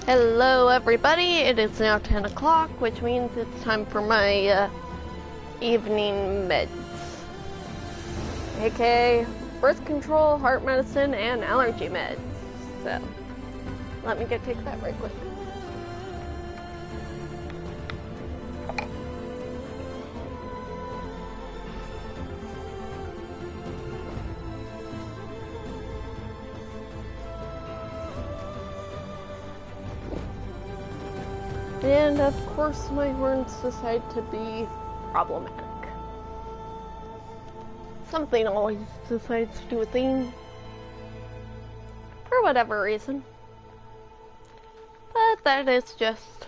Hello everybody, it is now 10 o'clock, which means it's time for my evening meds. AKA birth control, heart medicine, and allergy meds. So, let me go take that right quick. And of course my horns decide to be problematic. Something always decides to do a thing. For whatever reason. But that is just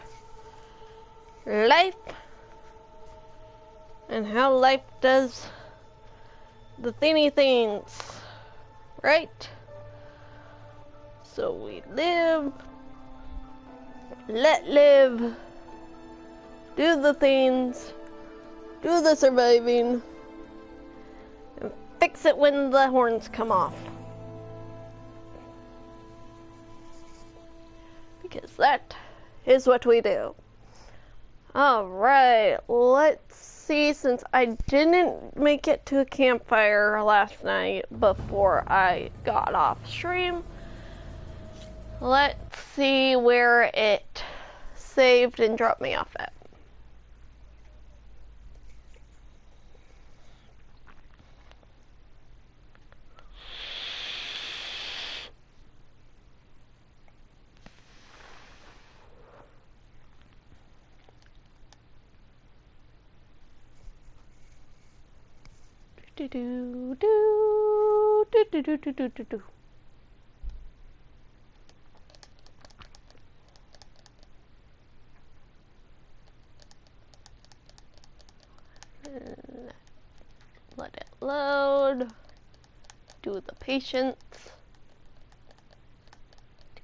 life. And how life does the thingy things. Right? So we live. Let live, do the things, do the surviving, and fix it when the horns come off. Because that is what we do. Alright, let's see, since I didn't make it to a campfire last night before I got off stream, let's see where it saved and dropped me off at. Do do do do do do do do do do. Let it load. Do the patience.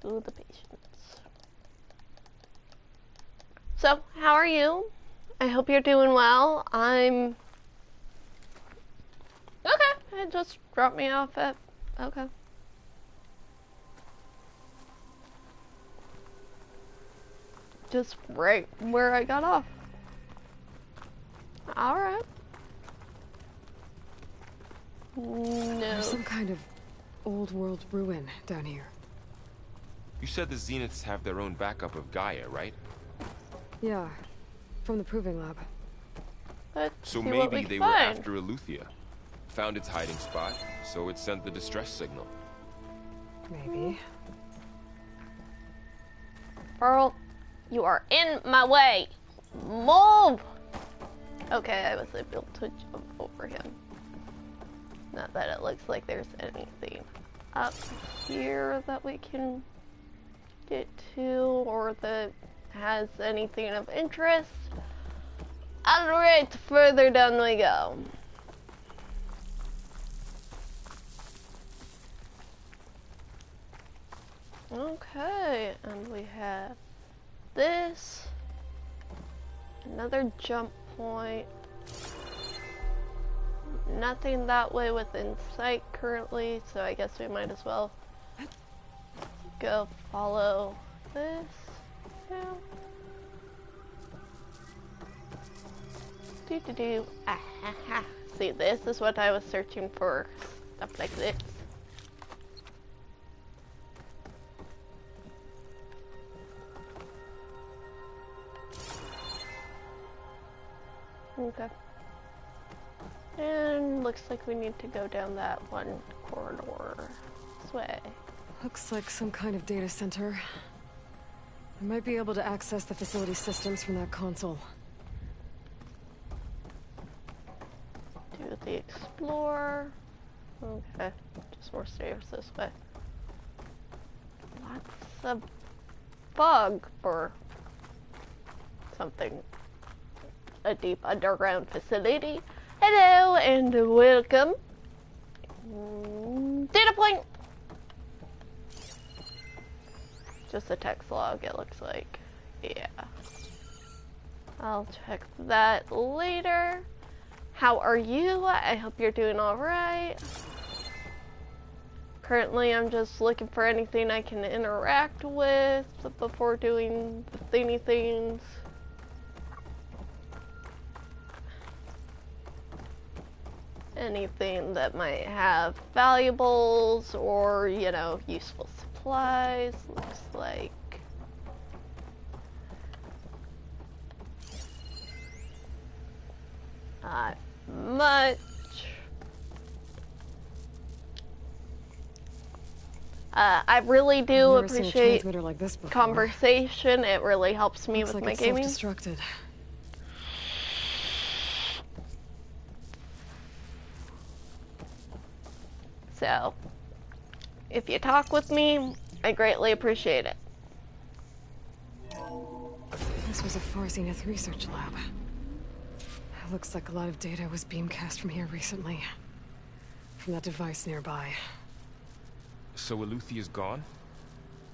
Do the patience. So, how are you? I hope you're doing well. I'm... Okay, it just dropped me off at... Okay. Just right where I got off. Alright. No. There's some kind of old world ruin down here. You said the Zeniths have their own backup of Gaia, right? Yeah, from the proving lab. Let's So see what maybe we they can were find. after Eleuthia. Found its hiding spot, so it sent the distress signal. Maybe. Pearl, you are in my way. Move! Okay, I was able to jump over him. Not that it looks like there's anything up here that we can get to or that has anything of interest. Alright, further down we go. Okay, and we have this. Another jump point. Nothing that way within sight currently, so I guess we might as well go follow this. Yeah. Do. Ah, ha, ha. See, this is what I was searching for. Stuff like this. Okay. And looks like we need to go down that one corridor this way. Looks like some kind of data center. I might be able to access the facility systems from that console. Do the explore. Okay, just more stairs this way. Lots of fog for something. A deep underground facility. Hello and welcome. Data point. Just a text log, it looks like. Yeah. I'll check that later. How are you? I hope you're doing alright. currently I'm just looking for anything I can interact with before doing the thingy things. Anything that might have valuables or, you know, useful supplies. Looks like not much. I really do I've never seen a appreciate transmitter like this before. conversation. It really helps me Looks with like my it's gaming. self-destructed. So, if you talk with me, I greatly appreciate it. This was a Far Zenith research lab. Looks like a lot of data was beamcast from here recently. From that device nearby. So Eleuthea's gone?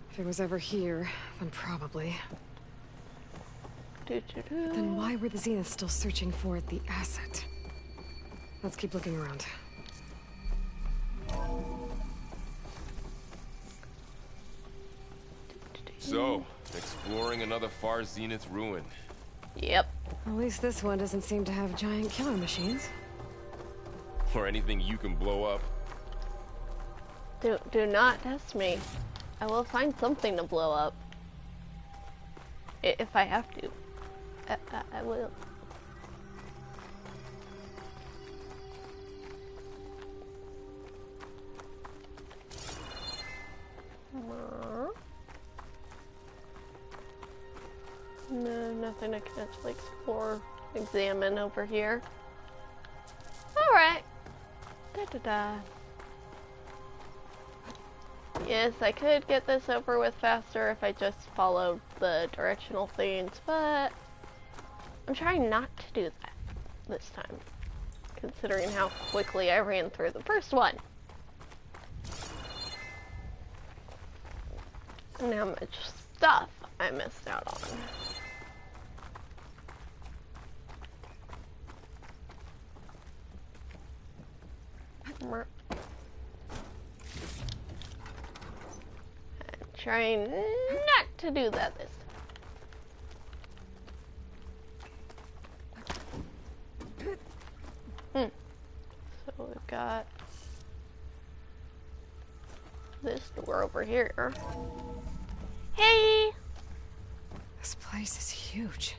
If it was ever here, then probably. Doo-doo-doo. Then why were the Zeniths still searching for the asset? Let's keep looking around. So, exploring another Far Zenith ruin. Yep. At least this one doesn't seem to have giant killer machines. Or anything you can blow up. Do not test me. I will find something to blow up. If I have to. I will. No, nothing I can actually explore, examine over here. Alright. Da-da-da. Yes, I could get this over with faster if I just followed the directional things, but I'm trying not to do that this time, considering how quickly I ran through the first one. And how much stuff I missed out on. I'm trying not to do that this time. So we've got this door over here. Hey! This place is huge.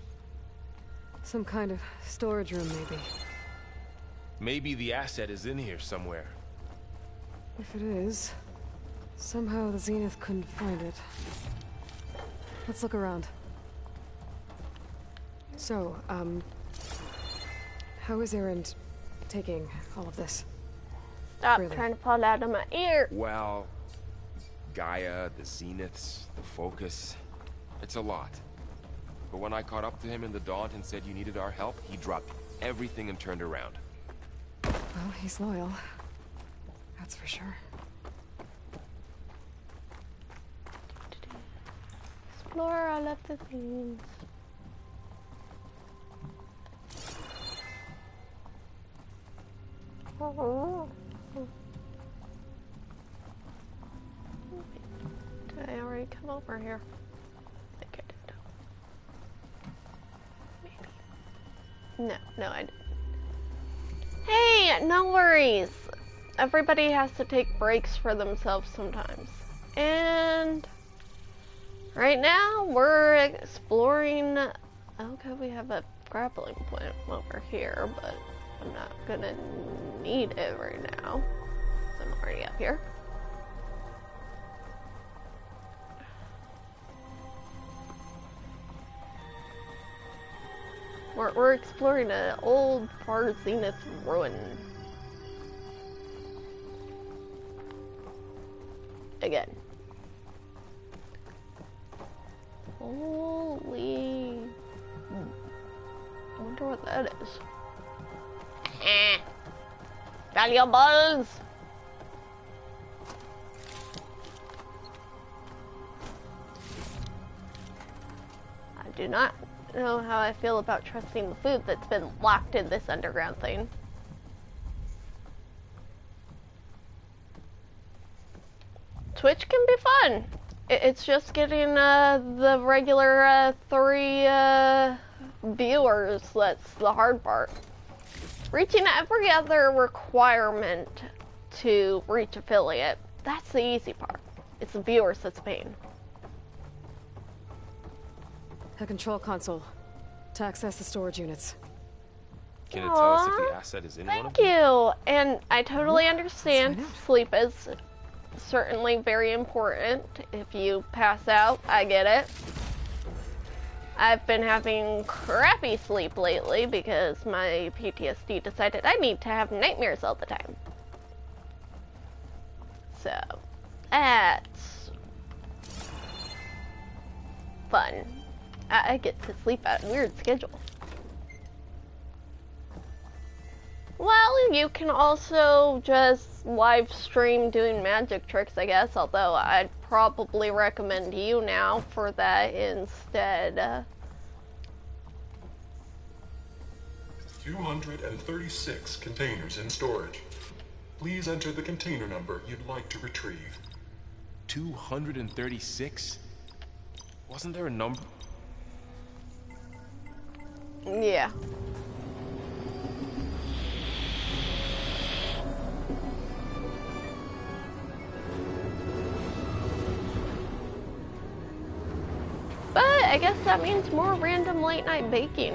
Some kind of storage room, maybe. Maybe the asset is in here somewhere. If it is, somehow the Zenith couldn't find it. Let's look around. So, how is Erend taking all of this? Stop Really? trying to fall out of my ear. Well, Gaia, the Zeniths, the Focus. It's a lot. But when I caught up to him in the Daunt and said you needed our help, he dropped everything and turned around. Well, he's loyal. That's for sure. Explore all of the things. Did I already come over here? I think I did. Maybe. No, I didn't. Hey, no worries. Everybody has to take breaks for themselves sometimes. And right now we're exploring. Okay, we have a grappling plant over here, but I'm not gonna need it right now. I'm already up here. We're exploring an old Far Zenith ruin. Again. Holy... I wonder what that is. Valuables! I do not know how I feel about trusting the food that's been locked in this underground thing. Twitch can be fun. It's just getting the regular 3 viewers that's the hard part. Reaching every other requirement to reach affiliate, that's the easy part. It's the viewers that's a pain. A control console to access the storage units. Can it tell us if the asset is in one of Thank them? you. And I totally understand Let's find out. sleep is certainly very important. If you pass out, I get it. I've been having crappy sleep lately because my PTSD decided I need to have nightmares all the time. So, that's fun. I get to sleep at a weird schedule. Well, you can also just live stream doing magic tricks, I guess, although I'd probably recommend you now for that instead. 236 containers in storage. Please enter the container number you'd like to retrieve. 236? Wasn't there a number? Yeah. But I guess that means more random late night baking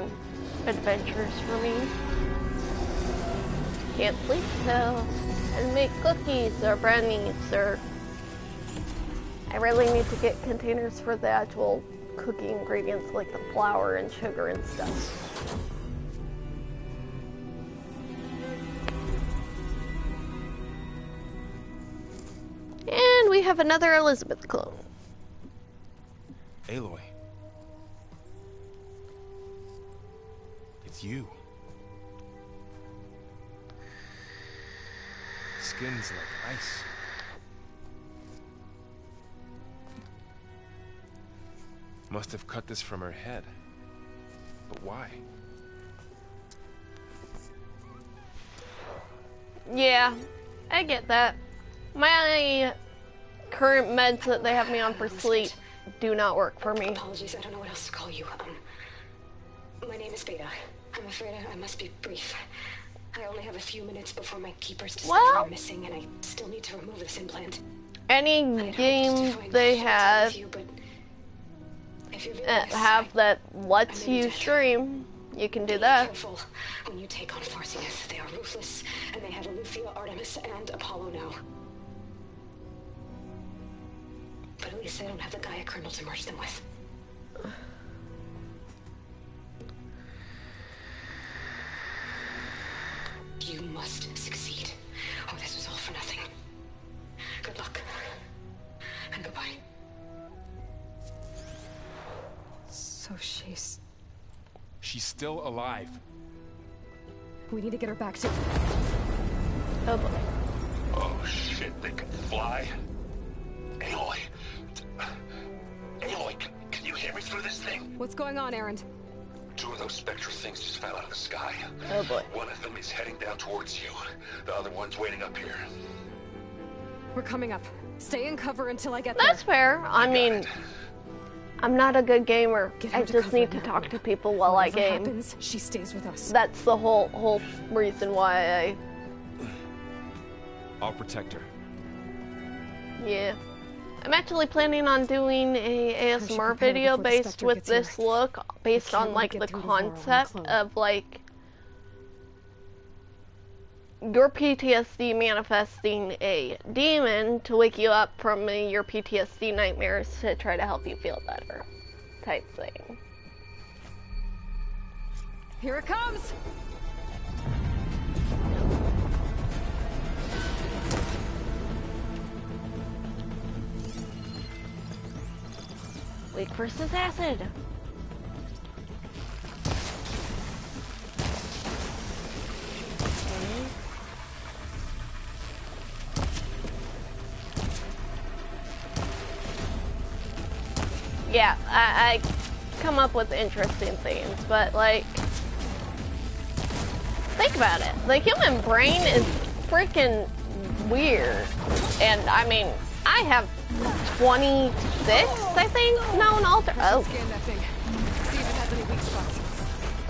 adventures for me. Can't sleep so and make cookies or brownies or I really need to get containers for the actual cookie ingredients like the flour and sugar and stuff. And we have another Elizabeth clone. Aloy. It's you. Skin's like ice. Must have cut this from her head. But why? Yeah, I get that. My current meds that they have me on for sleep do not work for me. Apologies, I don't know what else to call you. My name is Beta. I'm afraid I must be brief. I only have a few minutes before my keepers discover I'm missing, and I still need to remove this implant. Any game they have that lets you stream, you can do that. Be careful when you take on Farseus. They are ruthless, and they have Alethea, Artemis, and Apollo now. But at least they don't have the Gaia kernel to merge them with. You must succeed, or this was all for nothing. Good luck, and goodbye. So she's still alive. We need to get her back to... Oh boy. Oh shit, they can fly? Aloy! Aloy, can you hear me through this thing? What's going on, Erend? 2 of those spectral things just fell out of the sky. Oh boy. One of them is heading down towards you. The other one's waiting up here. We're coming up. Stay in cover until I get there. That's fair. I mean, I'm not a good gamer. Get her I to just cover need to now. talk to people while Whatever I game. happens, she stays with us. That's the whole reason why I'll protect her. yeah. I'm actually planning on doing a ASMR prepare video before the based Spectre with gets here. this look, based can't on let like it the get through before I concept clone. of like your PTSD manifesting a demon to wake you up from your PTSD nightmares to try to help you feel better, type thing. Here it comes! Weak versus acid. Yeah, I come up with interesting things, but like, think about it. The human brain is freaking weird. And I mean, I have 26, I think. No, an alter. Oh. Scan that thing. See if it has any weak spots.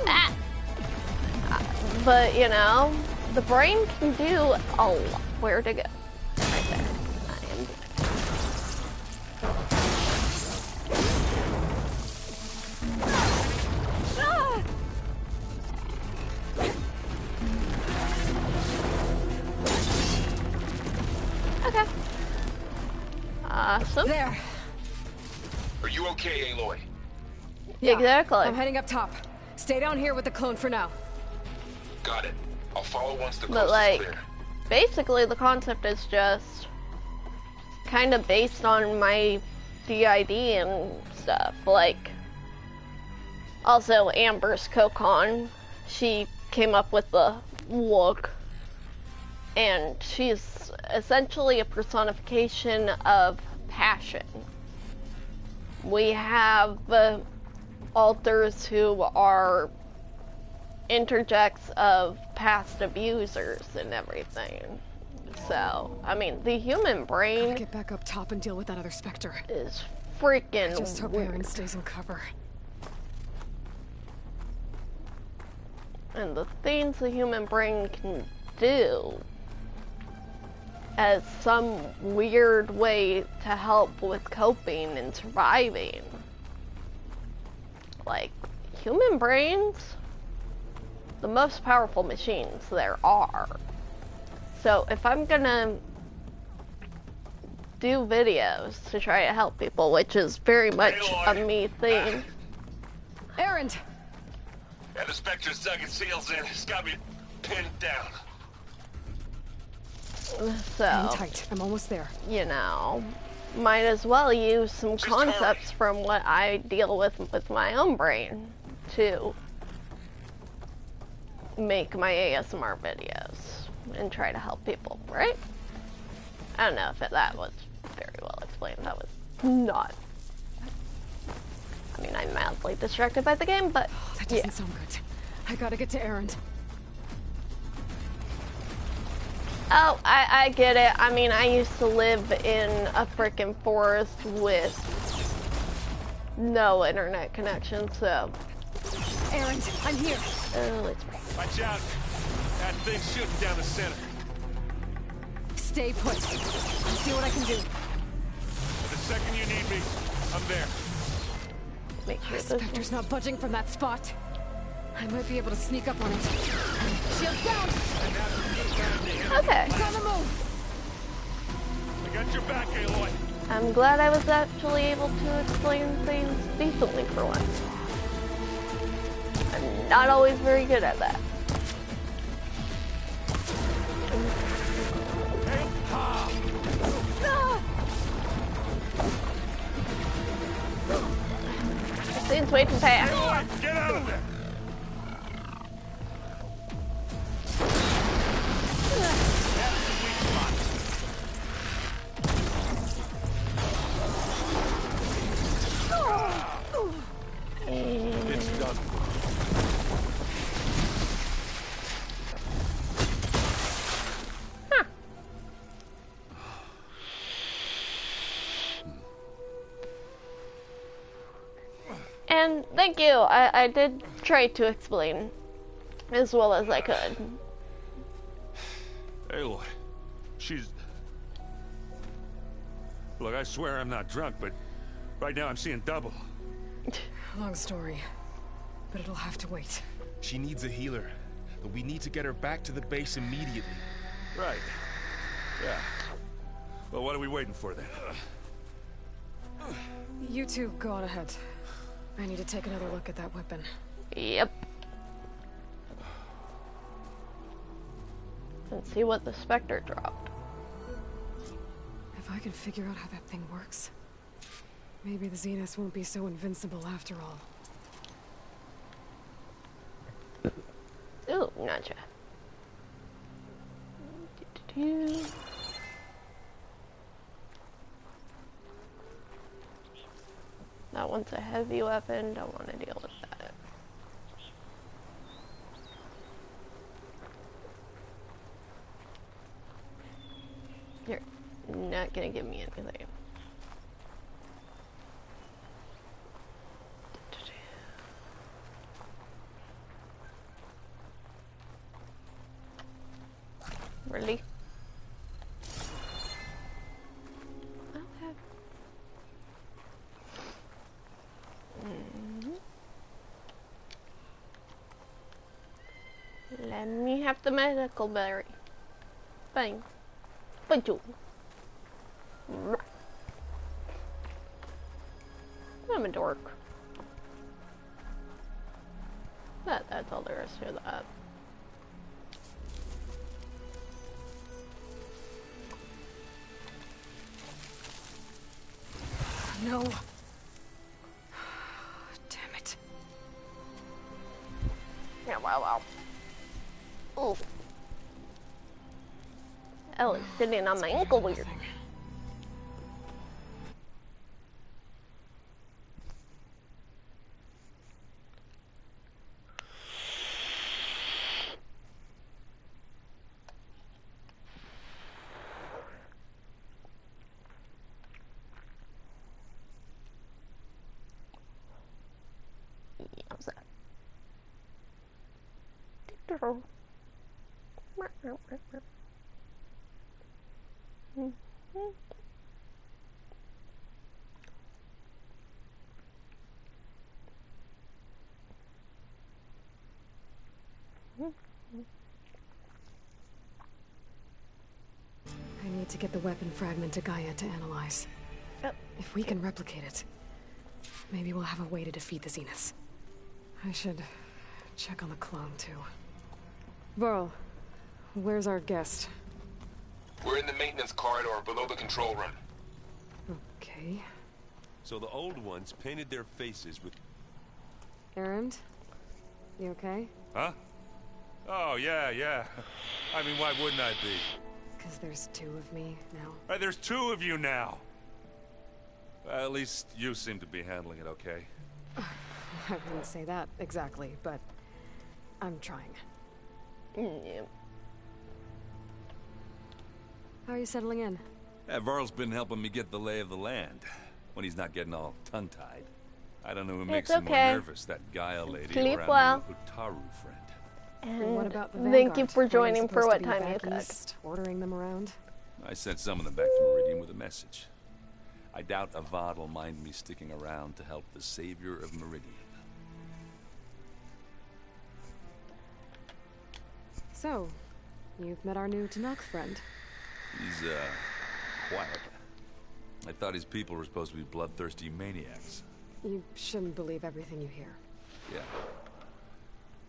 Ah. But you know, the brain can do a lot. Where to go? Right there. I am. Okay. Awesome. There. Are you okay, Aloy? Yeah, Exactly. I'm heading up top. Stay down here with the clone for now. Got it. I'll follow once the But coast like, is clear. basically the concept is just kind of based on my DID and stuff. Like, also Amber's Kokon, she came up with the look, and she's essentially a personification of passion. We have alters who are interjects of past abusers and everything. So, I mean, the human brain Get back up top and deal with that other Spectre. is freaking Just hope weird. Aaron stays in cover. And the things the human brain can do as some weird way to help with coping and surviving. Like, human brains, the most powerful machines there are. So if I'm gonna do videos to try to help people, which is very much a me thing, Aaron! Yeah, the Spectre's dug its heels in. It's got me pinned down. Hang so, tight. I'm almost there. you know, might as well use some Just concepts from what I deal with my own brain to make my ASMR videos and try to help people, right? I don't know if that was very well explained. That was not. I mean, I'm mildly distracted by the game, but That yeah. doesn't sound good. I gotta get to Aaron. Oh, I get it. I mean, I used to live in a frickin' forest with no internet connection, so. Aaron, I'm here. Oh, it's right. Watch out. That thing's shooting down the center. Stay put. I'll see what I can do. The second you need me, I'm there. Make sure this Spectre's not budging from that spot. I might be able to sneak up on it. Shield down! Okay. It's on the move! I got your back, Aloy. I'm glad I was actually able to explain things decently for once. I'm not always very good at that. Ah! It seems way too fast. Get out of there. It's done. And thank you. I did try to explain as well as I could. Aloy, she's... Look, I swear I'm not drunk, but right now I'm seeing double. Long story, but it'll have to wait. She needs a healer, but we need to get her back to the base immediately. Right. Yeah. Well, what are we waiting for then? You two go on ahead. I need to take another look at that weapon. Yep. And see what the Spectre dropped. If I can figure out how that thing works, maybe the Zeniths won't be so invincible after all. Ooh, gotcha. Do-do-do. That one's a heavy weapon, don't want to deal with that. You're not gonna give me anything. Really? I don't have... Let me have the medical berry. Bang. Thank you. I'm a dork. That's all there is to that. No. Damn it. Yeah, wow. Oh. Ellie's sitting on my ankle weird. I need to get the weapon fragment to Gaia to analyze. If we can replicate it, maybe we'll have a way to defeat the Zeniths. I should check on the clone, too. Varl, where's our guest? We're in the maintenance corridor below the control room. Okay. So the old ones painted their faces with... Erend? You okay? Huh? Oh, yeah. I mean, why wouldn't I be? Because there's two of me now. There's two of you now. At least you seem to be handling it okay. I wouldn't say that exactly, but I'm trying. Yeah. How are you settling in? Varl's been helping me get the lay of the land, when he's not getting all tongue-tied. I don't know who makes It's him okay. more nervous, that Gaia lady Sleep or our well. new Utaru friend. And What about the thank you Vanguard? for Aren't joining for supposed what to be time you back could. east, ordering them around? I sent some of them back to Meridian with a message. I doubt Avad will mind me sticking around to help the savior of Meridian. So, you've met our new Tanakh friend. He's, quiet. I thought his people were supposed to be bloodthirsty maniacs. You shouldn't believe everything you hear. Yeah.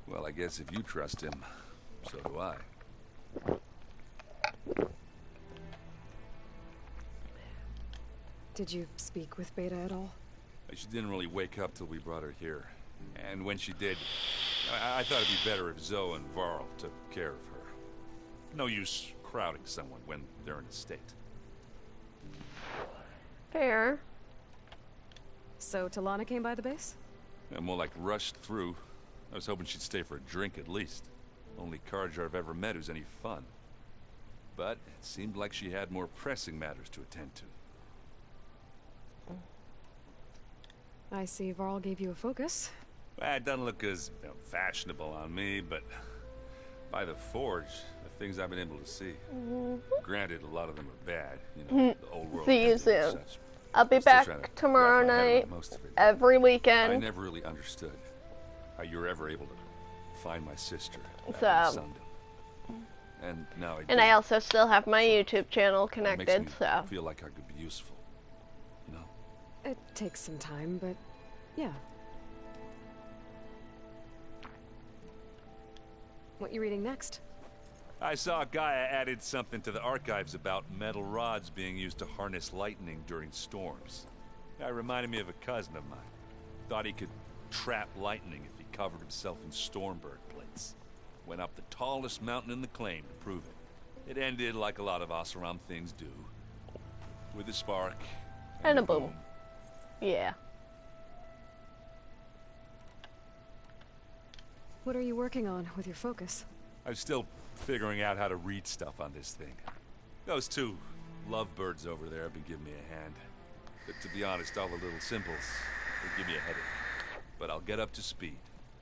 Well, I guess if you trust him, so do I. Did you speak with Beta at all? She didn't really wake up till we brought her here. And when she did, I thought it'd be better if Zoe and Varl took care of her. No use crowding someone when they're in a state. Fair. So Talana came by the base? More like rushed through. I was hoping she'd stay for a drink at least. Only Carja I've ever met who's any fun. But it seemed like she had more pressing matters to attend to. I see Varl gave you a focus. Well, it doesn't look as fashionable on me, but by the Forge, the things I've been able to see. Granted, a lot of them are bad, you know, the old world. See you ended and soon. such. I'll be I'm still back trying to tomorrow wrap my head night, around most of it. every I weekend. never really understood how you were ever able to find my sister back in So- Sundom. And now And I also still have my YouTube channel It makes connected, me so. feel like I could be useful, you know? It takes some time, but yeah. What you reading next? I saw Gaia added something to the archives about metal rods being used to harness lightning during storms. That reminded me of a cousin of mine. Thought he could trap lightning if he covered himself in Stormbird plates. Went up the tallest mountain in the claim to prove it. It ended like a lot of Oseram things do. With a spark. And a boom. Yeah. What are you working on with your focus? I'm still figuring out how to read stuff on this thing. Those two Lovebirds over there have been giving me a hand. But to be honest, all the little simples, they give me a headache. But I'll get up to speed.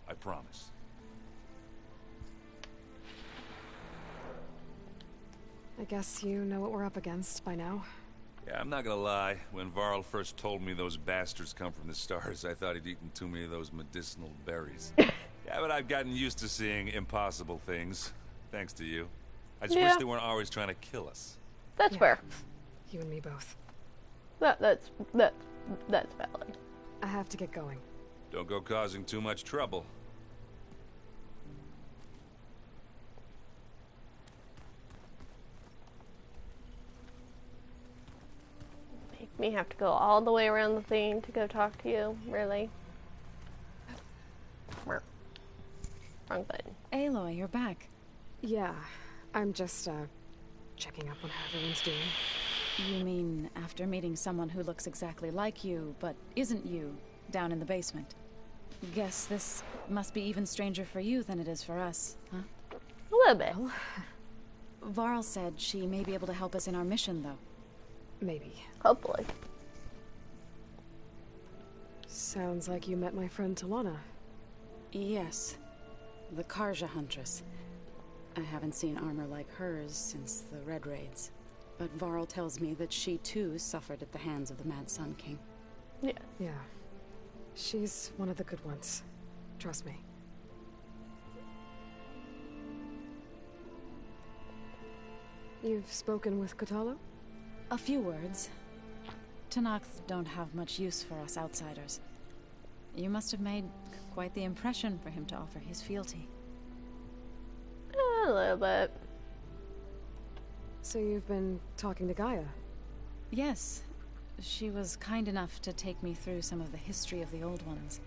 I promise. I guess you know what we're up against by now. Yeah, I'm not gonna lie. When Varl first told me those bastards come from the stars, I thought he'd eaten too many of those medicinal berries. Yeah, but I've gotten used to seeing impossible things, thanks to you. I just wish they weren't always trying to kill us. That's fair. You and me both. That's valid. I have to get going. Don't go causing too much trouble. Make me have to go all the way around the thing to go talk to you, really? Wrong button. Aloy, you're back. Yeah, I'm just, checking up on how everyone's doing. You mean after meeting someone who looks exactly like you, but isn't you, down in the basement? Guess this must be even stranger for you than it is for us, huh? A little bit. Well, Varl said she may be able to help us in our mission, though. maybe. Hopefully. Sounds like you met my friend Talana. Yes. The Karja Huntress. I haven't seen armor like hers since the Red Raids. But Varl tells me that she too suffered at the hands of the Mad Sun King. Yeah. Yeah. She's one of the good ones. Trust me. You've spoken with Kotallo? A few words. Tenakth don't have much use for us outsiders. You must have made quite the impression for him to offer his fealty. A little bit. So you've been talking to Gaia? Yes. She was kind enough to take me through some of the history of the Old Ones,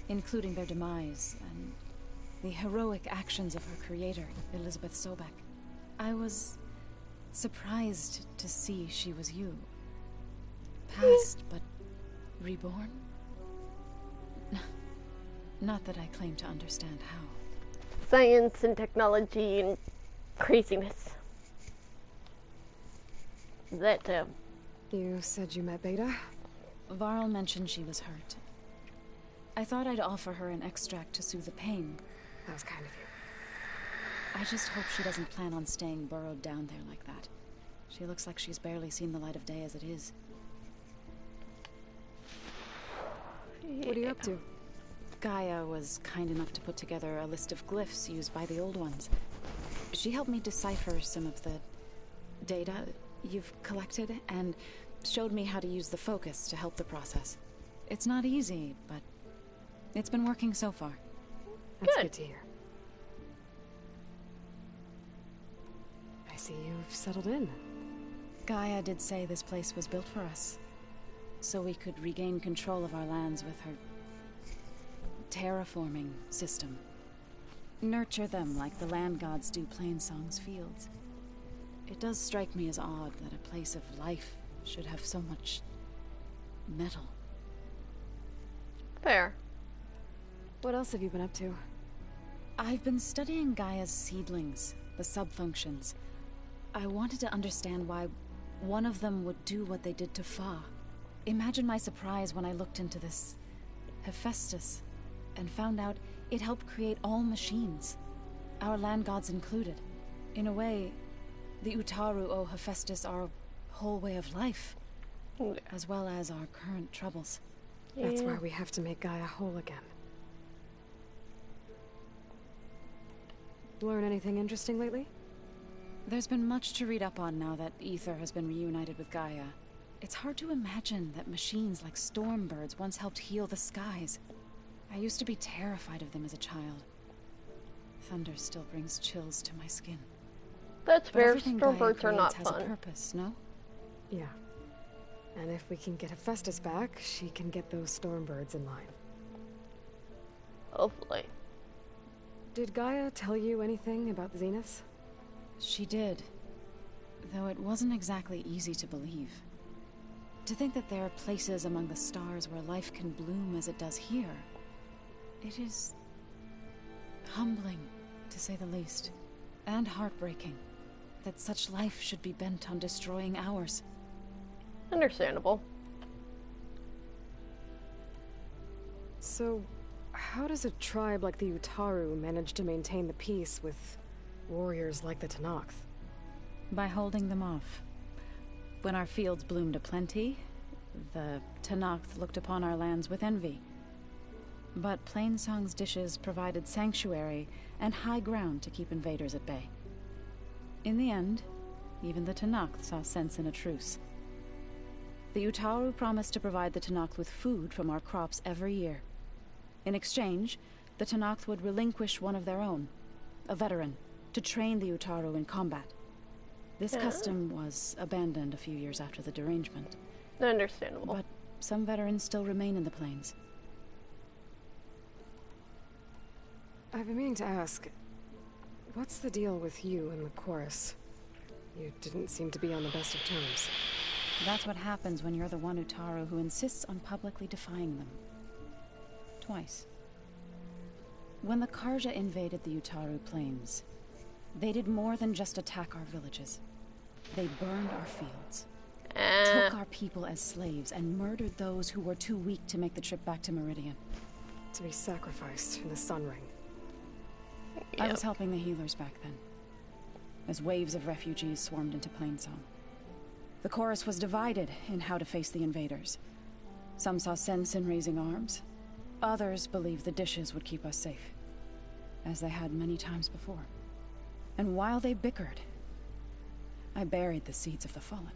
including their demise and the heroic actions of her creator, Elizabeth Sobek. I was surprised to see she was you. Past, but reborn? Not that I claim to understand how. Science and technology and craziness. That too. You said you met Beta? Varl mentioned she was hurt. I thought I'd offer her an extract to soothe the pain. That was kind of you. I just hope she doesn't plan on staying burrowed down there like that. She looks like she's barely seen the light of day as it is. What are you up to? Gaia was kind enough to put together a list of glyphs used by the Old Ones. She helped me decipher some of the data you've collected and showed me how to use the focus to help the process. It's not easy, but it's been working so far. That's good to hear. I see you've settled in. Gaia did say this place was built for us, so we could regain control of our lands with her terraforming system. Nurture them like the land gods do Plainsong's fields. It does strike me as odd that a place of life should have so much metal. Fair. What else have you been up to? I've been studying Gaia's seedlings, the subfunctions. I wanted to understand why one of them would do what they did to Fa. Imagine my surprise when I looked into this Hephaestus and found out it helped create all machines, our land gods included. In a way, the Utaru owe Hephaestus our whole way of life, as well as our current troubles. That's why we have to make Gaia whole again. Learn anything interesting lately? There's been much to read up on now that Aether has been reunited with Gaia. It's hard to imagine that machines like Stormbirds once helped heal the skies. I used to be terrified of them as a child. Thunder still brings chills to my skin. That's But fair. everything Gaia Stormbirds are not creates has a fun. purpose, no? Yeah. And if we can get Hephaestus back, she can get those Stormbirds in line. Hopefully. Did Gaia tell you anything about the Zeniths? She did. Though it wasn't exactly easy to believe. To think that there are places among the stars where life can bloom as it does here. It is humbling, to say the least. And heartbreaking. that such life should be bent on destroying ours. Understandable. So, how does a tribe like the Utaru manage to maintain the peace with warriors like the Tenakth? By holding them off. When our fields bloomed aplenty, the Tenakth looked upon our lands with envy. But Plainsong's dishes provided sanctuary and high ground to keep invaders at bay. In the end, even the Tenakth saw sense in a truce. The Utaru promised to provide the Tenakth with food from our crops every year. In exchange, the Tenakth would relinquish one of their own, a veteran, to train the Utaru in combat. This custom was abandoned a few years after the derangement. Understandable. But some veterans still remain in the plains. I've been meaning to ask, what's the deal with you and the chorus? You didn't seem to be on the best of terms. That's what happens when you're the one Utaru who insists on publicly defying them. Twice. When the Carja invaded the Utaru plains, they did more than just attack our villages. They burned our fields, took our people as slaves, and murdered those who were too weak to make the trip back to Meridian. To be sacrificed in the Sun Ring. Yep. I was helping the healers back then, as waves of refugees swarmed into Plainsong. The chorus was divided in how to face the invaders. Some saw sense in raising arms. Others believed the dishes would keep us safe, as they had many times before. And while they bickered, I buried the seeds of the fallen.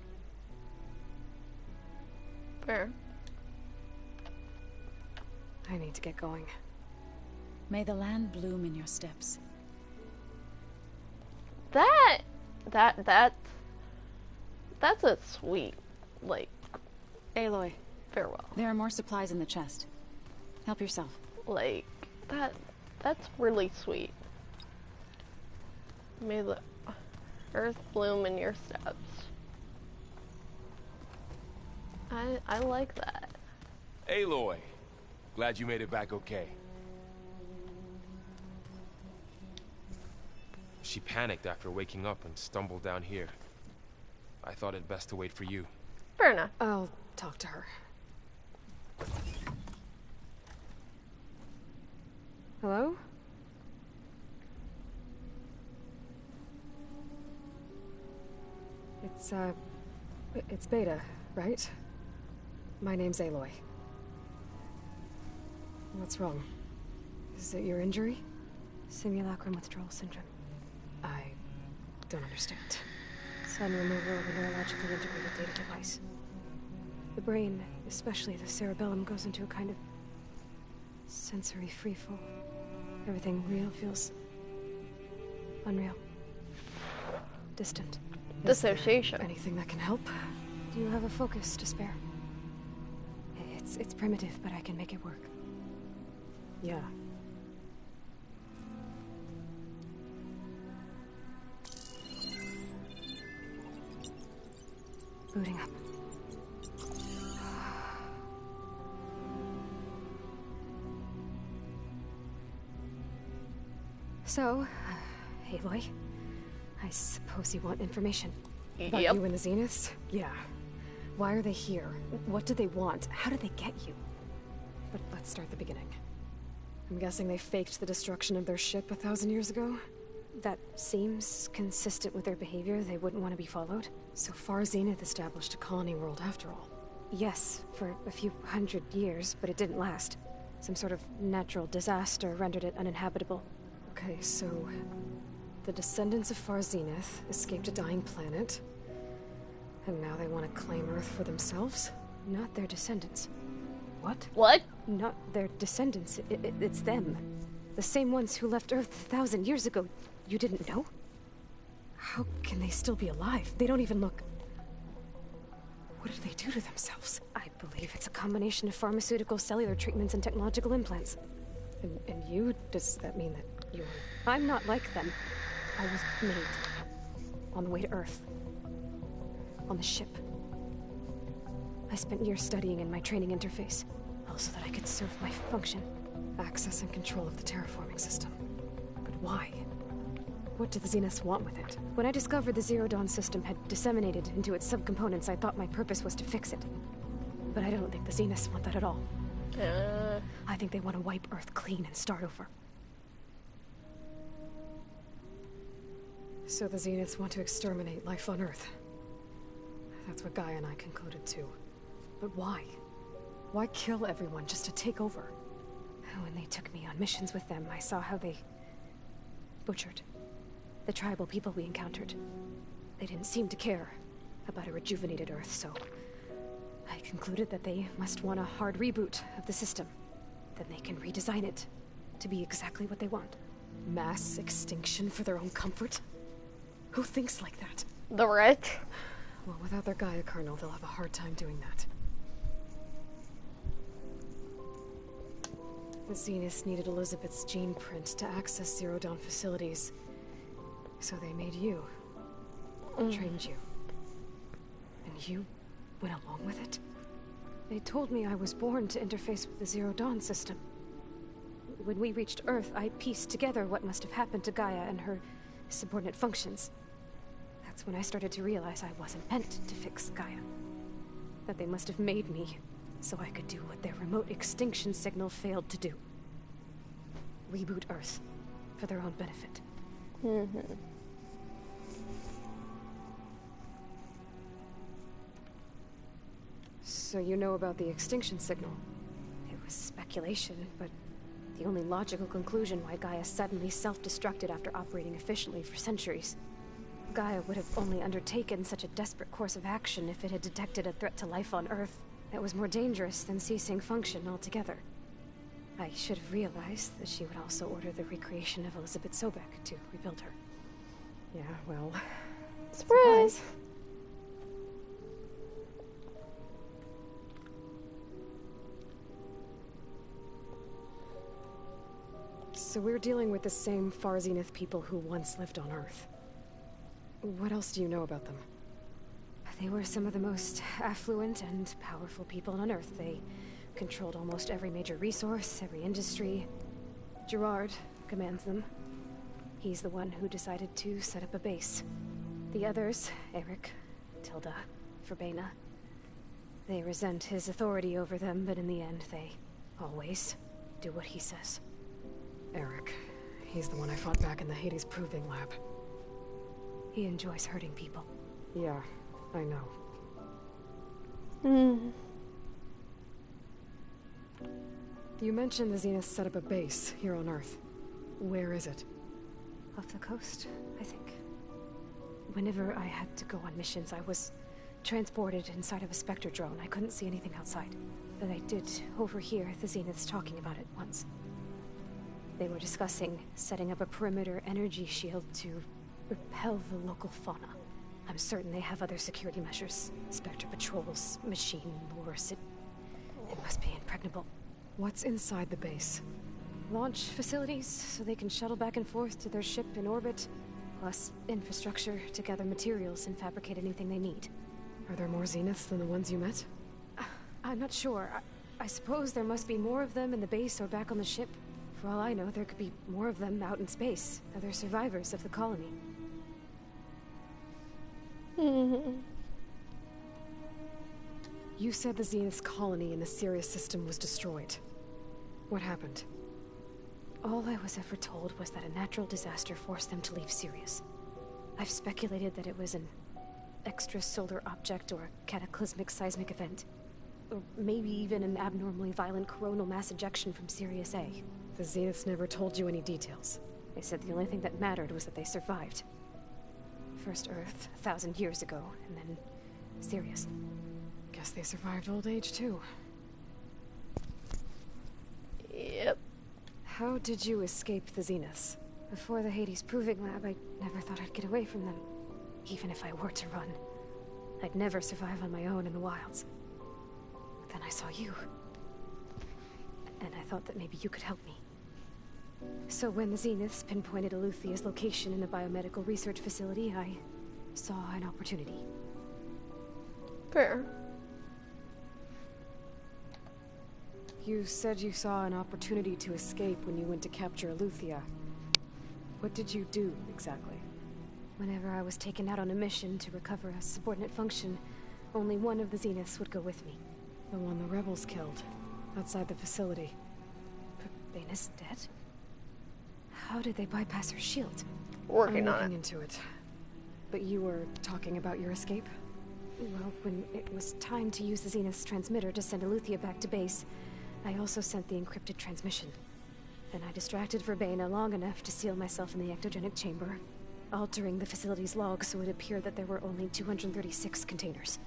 Fair. I need to get going. May the land bloom in your steps. That's a sweet, like, Aloy, farewell. there are more supplies in the chest. Help yourself. Like, that's really sweet. May the earth bloom in your steps. I like that. Aloy, glad you made it back okay. She panicked after waking up and stumbled down here. I thought it best to wait for you. Fair enough. I'll talk to her. Hello? It's Beta, right? My name's Aloy. What's wrong? Is it your injury? Simulacrum withdrawal syndrome. I don't understand. Sudden removal of a neurologically integrated data device. The brain, especially the cerebellum, goes into a kind of sensory freefall. Everything real feels unreal. Distant. Dissociation. Anything that can help? Do you have a focus to spare? It's primitive, but I can make it work. Yeah. Booting up. So, Aloy, I suppose you want information. About Yep. you and the Zeniths? Yeah. Why are they here? What do they want? How did they get you? But let's start the beginning. I'm guessing they faked the destruction of their ship 1,000 years ago? That seems consistent with their behavior. They wouldn't want to be followed. So far, Zenith established a colony world after all. Yes, for a few hundred years, but it didn't last. Some sort of natural disaster rendered it uninhabitable. Okay, so the descendants of Far Zenith escaped a dying planet, and now they want to claim Earth for themselves? Not their descendants. What? What? Not their descendants. It's them. The same ones who left Earth 1,000 years ago. You didn't know? How can they still be alive? They don't even look... What did they do to themselves? I believe it's a combination of pharmaceutical, cellular treatments, and technological implants. And you? Does that mean that you're... I'm not like them. I was made. On the way to Earth. On the ship. I spent years studying in my training interface. All so that I could serve my function. Access and control of the terraforming system. But why? What did the Zeniths want with it? When I discovered the Zero Dawn system had disseminated into its subcomponents, I thought my purpose was to fix it. But I don't think the Zeniths want that at all. I think they want to wipe Earth clean and start over. So the Zeniths want to exterminate life on Earth. That's what Gaia and I concluded too. But why? Why kill everyone just to take over? When they took me on missions with them, I saw how they butchered the tribal people we encountered. They didn't seem to care about a rejuvenated Earth, so I concluded that they must want a hard reboot of the system. Then they can redesign it to be exactly what they want. Mass extinction for their own comfort? Who thinks like that? The rich. Well, without their Gaia kernel, they'll have a hard time doing that. The Zeniths needed Elizabeth's gene print to access Zero Dawn facilities. So they made you. Trained you. And you went along with it? They told me I was born to interface with the Zero Dawn system. When we reached Earth, I pieced together what must have happened to Gaia and her subordinate functions. That's when I started to realize I wasn't meant to fix Gaia. That they must have made me so I could do what their remote extinction signal failed to do. Reboot Earth for their own benefit. So you know about the extinction signal? It was speculation, but the only logical conclusion why Gaia suddenly self-destructed after operating efficiently for centuries. Gaia would have only undertaken such a desperate course of action if it had detected a threat to life on Earth that was more dangerous than ceasing function altogether. I should have realized that she would also order the recreation of Elizabeth Sobek to rebuild her. Yeah, well... Surprise! So we're dealing with the same Far Zenith people who once lived on Earth. What else do you know about them? They were some of the most affluent and powerful people on Earth. They controlled almost every major resource, every industry. Gerard commands them. He's the one who decided to set up a base. The others, Eric, Tilda, Verbena, they resent his authority over them, but in the end, they always do what he says. Eric. He's the one I fought back in the Hades Proving Lab. He enjoys hurting people. Yeah, I know. You mentioned the Zeniths set up a base here on Earth. Where is it? Off the coast, I think. Whenever I had to go on missions, I was transported inside of a Spectre drone. I couldn't see anything outside. But I did overhear the Zeniths talking about it once. They were discussing setting up a perimeter energy shield to repel the local fauna. I'm certain they have other security measures. Spectre patrols, machine lures. It must be impregnable. What's inside the base? Launch facilities, so they can shuttle back and forth to their ship in orbit. Plus infrastructure to gather materials and fabricate anything they need. Are there more Zeniths than the ones you met? I'm not sure. I suppose there must be more of them in the base or back on the ship. For all I know, there could be more of them out in space. Other survivors of the colony. You said the Zenith's colony in the Sirius system was destroyed. What happened? All I was ever told was that a natural disaster forced them to leave Sirius. I've speculated that it was an extrasolar object or a cataclysmic seismic event. Or maybe even an abnormally violent coronal mass ejection from Sirius A. The Zeniths never told you any details. They said the only thing that mattered was that they survived. First Earth, 1,000 years ago, and then Sirius. Guess they survived old age, too. Yep. How did you escape the Zeniths? Before the Hades Proving Lab, I never thought I'd get away from them. Even if I were to run, I'd never survive on my own in the wilds. Then I saw you. And I thought that maybe you could help me. So when the Zeniths pinpointed Eluthia's location in the biomedical research facility, I saw an opportunity. Fair. You said you saw an opportunity to escape when you went to capture Eluthia. What did you do, exactly? Whenever I was taken out on a mission to recover a subordinate function, only one of the Zeniths would go with me. The one the rebels killed, outside the facility. But Baina's dead? How did they bypass her shield? Working I'm on looking it. into it. But you were talking about your escape? Well, when it was time to use the Zenith's transmitter to send Eleuthia back to base, I also sent the encrypted transmission. Then I distracted Verbena long enough to seal myself in the ectogenic chamber, altering the facility's log so it appeared that there were only 236 containers.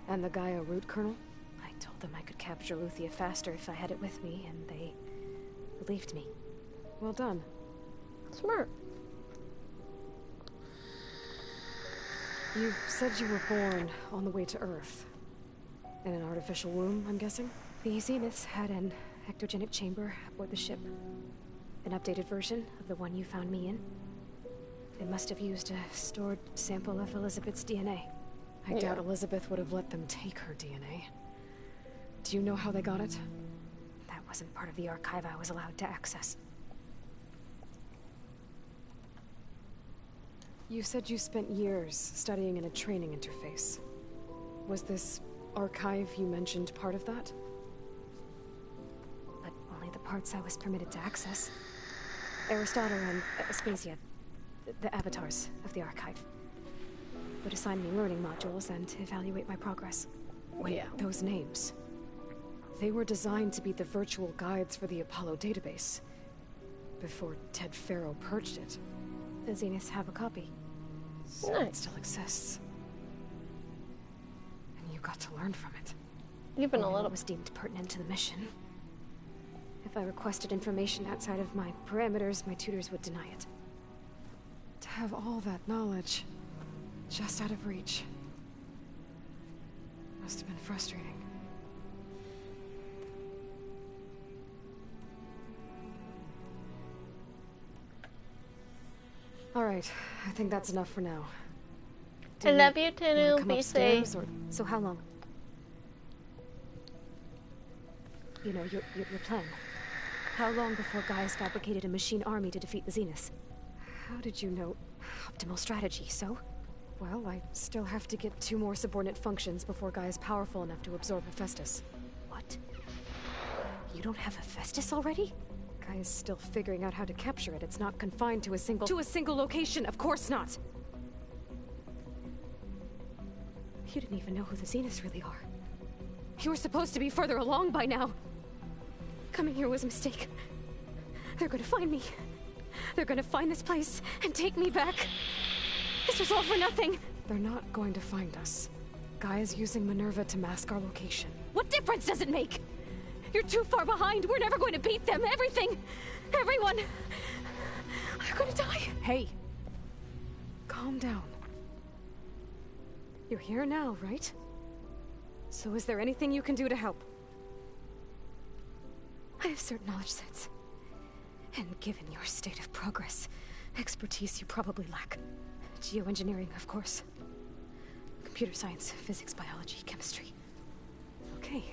And the Gaia root kernel? I told them I could capture Eleuthia faster if I had it with me, and they believed me. Well done. Smart. You said you were born on the way to Earth. In an artificial womb, I'm guessing? The Zeniths had an ectogenic chamber aboard the ship. An updated version of the one you found me in. They must have used a stored sample of Elizabeth's DNA. I doubt Elizabeth would have let them take her DNA. Do you know how they got it? That wasn't part of the archive I was allowed to access. You said you spent years studying in a training interface. Was this archive you mentioned part of that? But only the parts I was permitted to access. Aristotle and Aspasia, the avatars of the archive, would assign me learning modules and evaluate my progress. Wait, those names. They were designed to be the virtual guides for the Apollo database. Before Ted Faro purged it. The Zeniths have a copy. So it still exists. And you got to learn from it. Even a Only little. what was deemed pertinent to the mission. If I requested information outside of my parameters, my tutors would deny it. To have all that knowledge, just out of reach. Must have been frustrating. Alright, I think that's enough for now. I love you Wanna too. come Be safe. upstairs, or So how long? You know, your plan. How long before Gaius fabricated a machine army to defeat the Zeniths? how did you know? Optimal strategy, so? Well, I still have to get 2 more subordinate functions before Gaia's powerful enough to absorb Hephaestus. What? You don't have Hephaestus already? Gaia's still figuring out how to capture it. It's not confined to a single location, of course not! You didn't even know who the Zeniths really are. You were supposed to be further along by now. Coming here was a mistake. They're gonna find me. They're gonna find this place and take me back. This was all for nothing. They're not going to find us. Gaia's using Minerva to mask our location. What difference does it make? You're too far behind. We're never going to beat them. Everything. Everyone. They're gonna die. Hey! Calm down. You're here now, right? So is there anything you can do to help? I have certain knowledge sets. And given your state of progress, expertise you probably lack. Geoengineering, of course. Computer science, physics, biology, chemistry. Okay.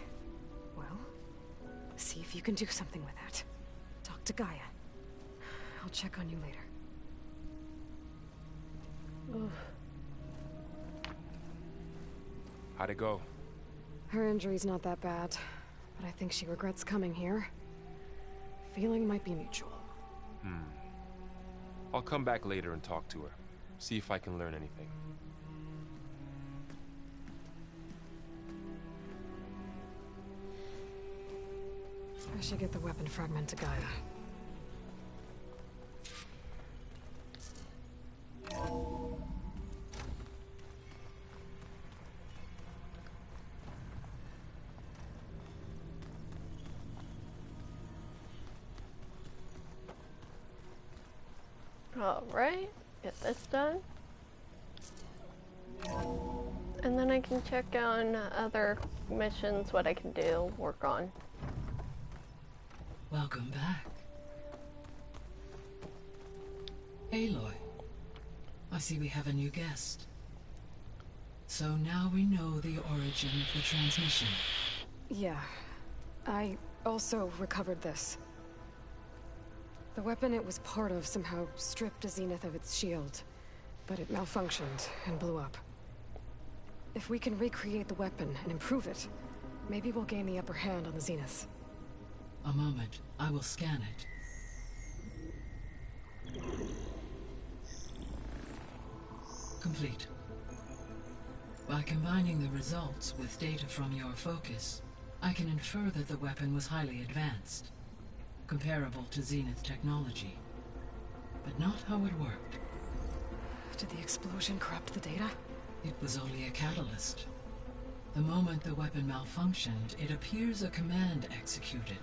Well, see if you can do something with that. Talk to Gaia. I'll check on you later. Oof. How'd it go? Her injury's not that bad, but I think she regrets coming here. Feeling might be mutual. I'll come back later and talk to her. See if I can learn anything. I should get the weapon fragment to Gaia. Alright, get this done. And then I can check on other missions, what I can do, work on. Welcome back. Aloy, I see we have a new guest. So now we know the origin of the transmission. Yeah. I also recovered this. The weapon it was part of somehow stripped Zenith of its shield, but it malfunctioned and blew up. If we can recreate the weapon and improve it, maybe we'll gain the upper hand on the Zeniths. A moment. I will scan it. Complete. By combining the results with data from your focus, I can infer that the weapon was highly advanced, comparable to Zenith technology, but not how it worked. Did the explosion corrupt the data? It was only a catalyst. The moment the weapon malfunctioned, it appears a command executed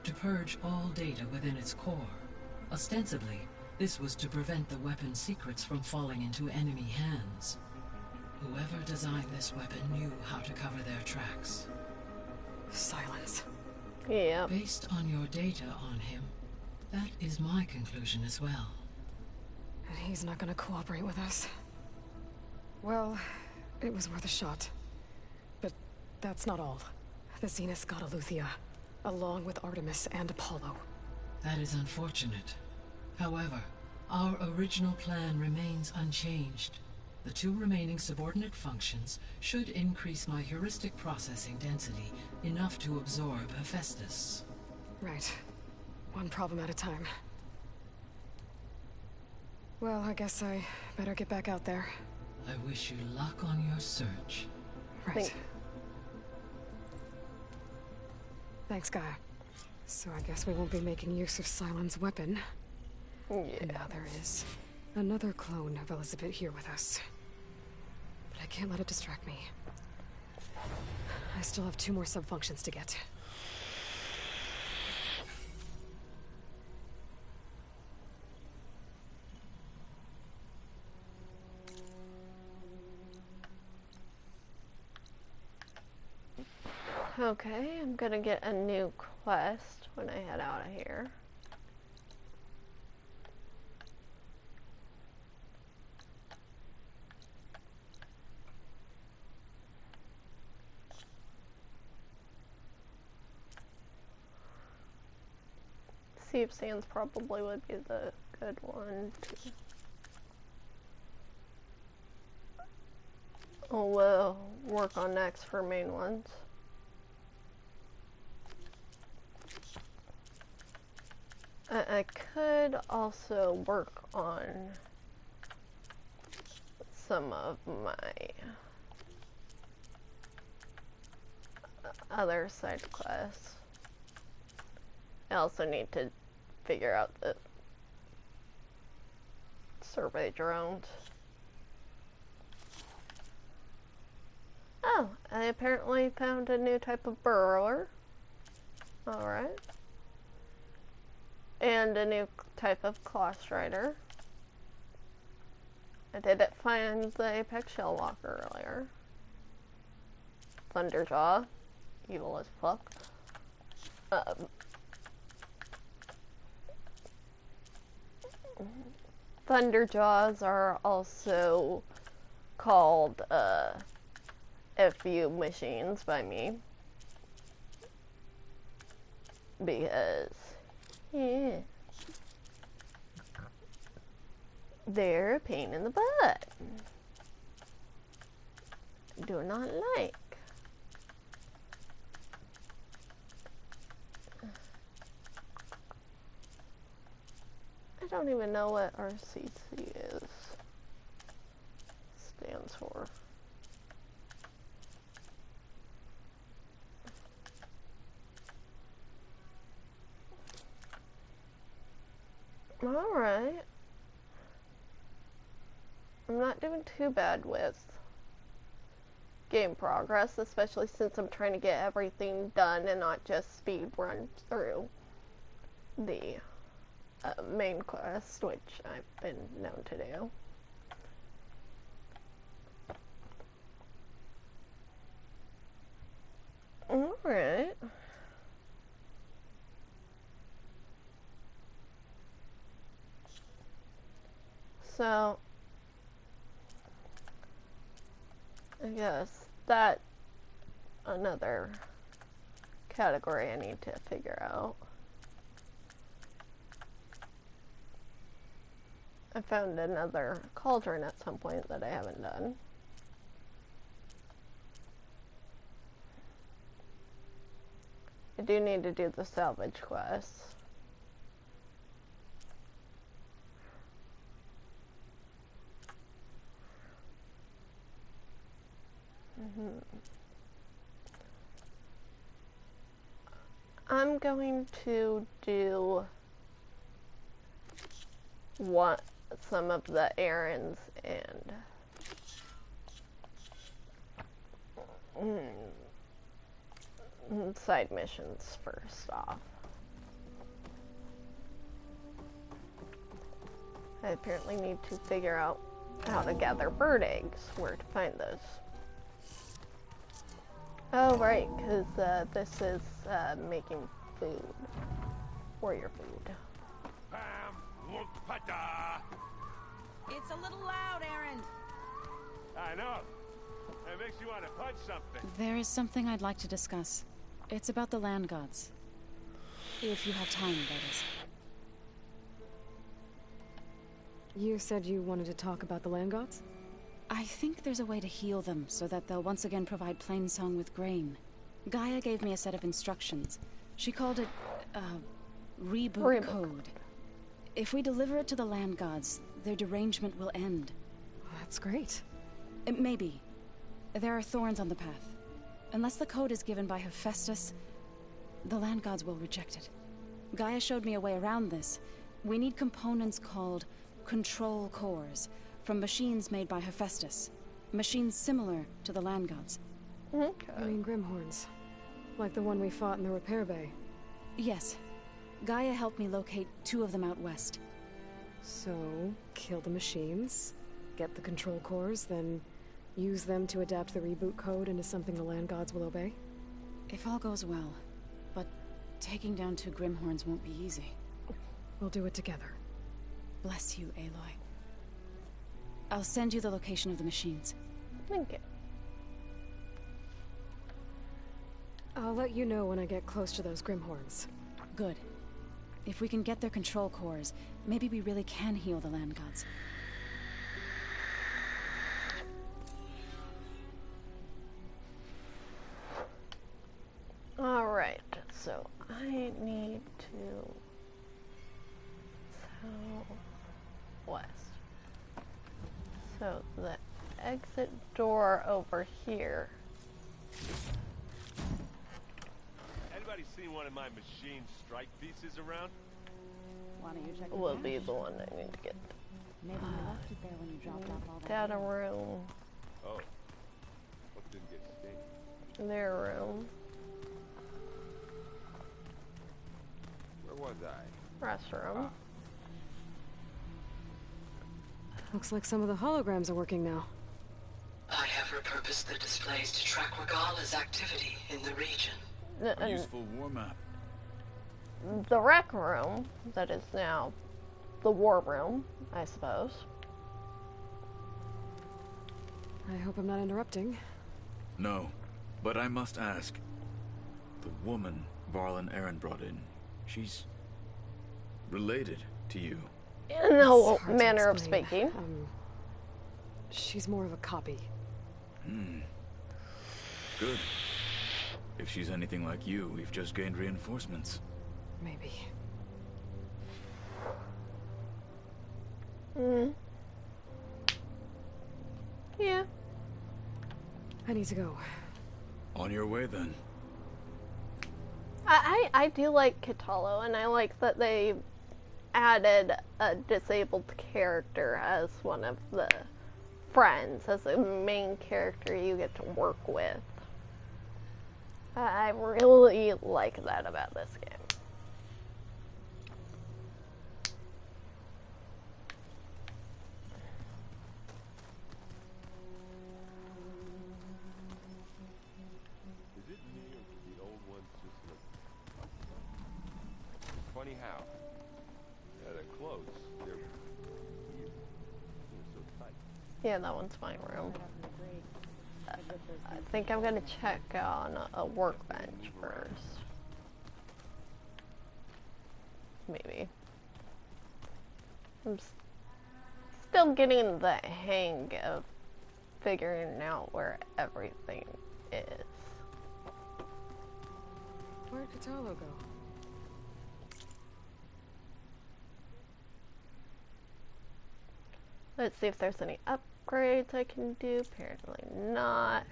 to purge all data within its core. Ostensibly, this was to prevent the weapon's secrets from falling into enemy hands. Whoever designed this weapon knew how to cover their tracks. Silence. Yeah. Based on your data on him, that is my conclusion as well. And he's not gonna cooperate with us. Well, it was worth a shot. But that's not all. The Zeniths got Eleuthia, along with Artemis and Apollo. That is unfortunate. However, our original plan remains unchanged. The 2 remaining subordinate functions should increase my heuristic processing density enough to absorb Hephaestus. Right. One problem at a time. Well, I guess I better get back out there. I wish you luck on your search. Right. Thanks, Gaia. So I guess we won't be making use of Cylon's weapon. Yeah. And now there is another clone of Elizabeth here with us. But I can't let it distract me. I still have 2 more sub-functions to get. Okay, I'm gonna get a new quest when I head out of here. Sea of Sands probably would be the good one to... we'll work on next for main ones. I could also work on some of my other side quests. I also need to figure out the survey drones. Oh, I apparently found a new type of burrower. Alright. And a new type of claw strider. I didn't find the Apex Shell Walker earlier. Thunderjaw. Evil as fuck. Thunderjaws are also called FU machines by me. Because, yeah, they're a pain in the butt. Do not like. I don't even know what RCC is. Stands for. Alright. I'm not doing too bad with game progress, especially since I'm trying to get everything done and not just speed run through the main quest, which I've been known to do. Alright. So, I guess that's another category I need to figure out. I found another cauldron at some point that I haven't done. I do need to do the salvage quest. I'm going to do some of the errands and side missions first off. I apparently need to figure out how to gather bird eggs, where to find those. Oh, right, because this is making food. Warrior food. It's a little loud, Aaron. I know. It makes you want to punch something. There is something I'd like to discuss. It's about the land gods. If you have time, that is. You said you wanted to talk about the land gods? I think there's a way to heal them so that they'll once again provide Plainsong with grain. Gaia gave me a set of instructions. She called it, reboot code. If we deliver it to the land gods, their derangement will end. That's great. Maybe. There are thorns on the path. Unless the code is given by Hephaestus, the land gods will reject it. Gaia showed me a way around this. We need components called control cores, from machines made by Hephaestus. Machines similar to the land gods. Okay. You mean Grimhorns? Like the one we fought in the repair bay? Yes. Gaia helped me locate 2 of them out west. So, kill the machines, get the control cores, then use them to adapt the reboot code into something the land gods will obey? If all goes well. But taking down 2 Grimhorns won't be easy. We'll do it together. Bless you, Aloy. I'll send you the location of the machines. Thank you. I'll let you know when I get close to those Grimhorns. Good. If we can get their control cores, maybe we really can heal the land gods. Alright, so I need to southwest. So the exit door over here. Anybody seen one of my machine strike pieces around? Why don't you check Will be the one I need to get. Maybe you left it there when you dropped off all that. Data room. Oh. What didn't get stained? Their room. Where was I? Restroom. Looks like some of the holograms are working now. I have repurposed the displays to track Regala's activity in the region. A useful warm-up. The rec room, that is now the war room, I suppose. I hope I'm not interrupting. No, but I must ask. The woman Varl Aaron brought in, she's related to you. In no manner of speaking. She's more of a copy. Good. If she's anything like you, we've just gained reinforcements. Maybe. Yeah. I need to go. On your way, then. I do like Kitalo, and I like that they added a disabled character as one of the friends, as a main character you get to work with. I really like that about this game. Is it me or do the old ones just look Funny how? yeah, they're close. They're weird. They're so tight. Yeah, that one's my room. I think I'm gonna check on a workbench first. Maybe. still getting the hang of figuring out where everything is. Where'd Kotallo go? Let's see if there's any upgrades I can do. Apparently not.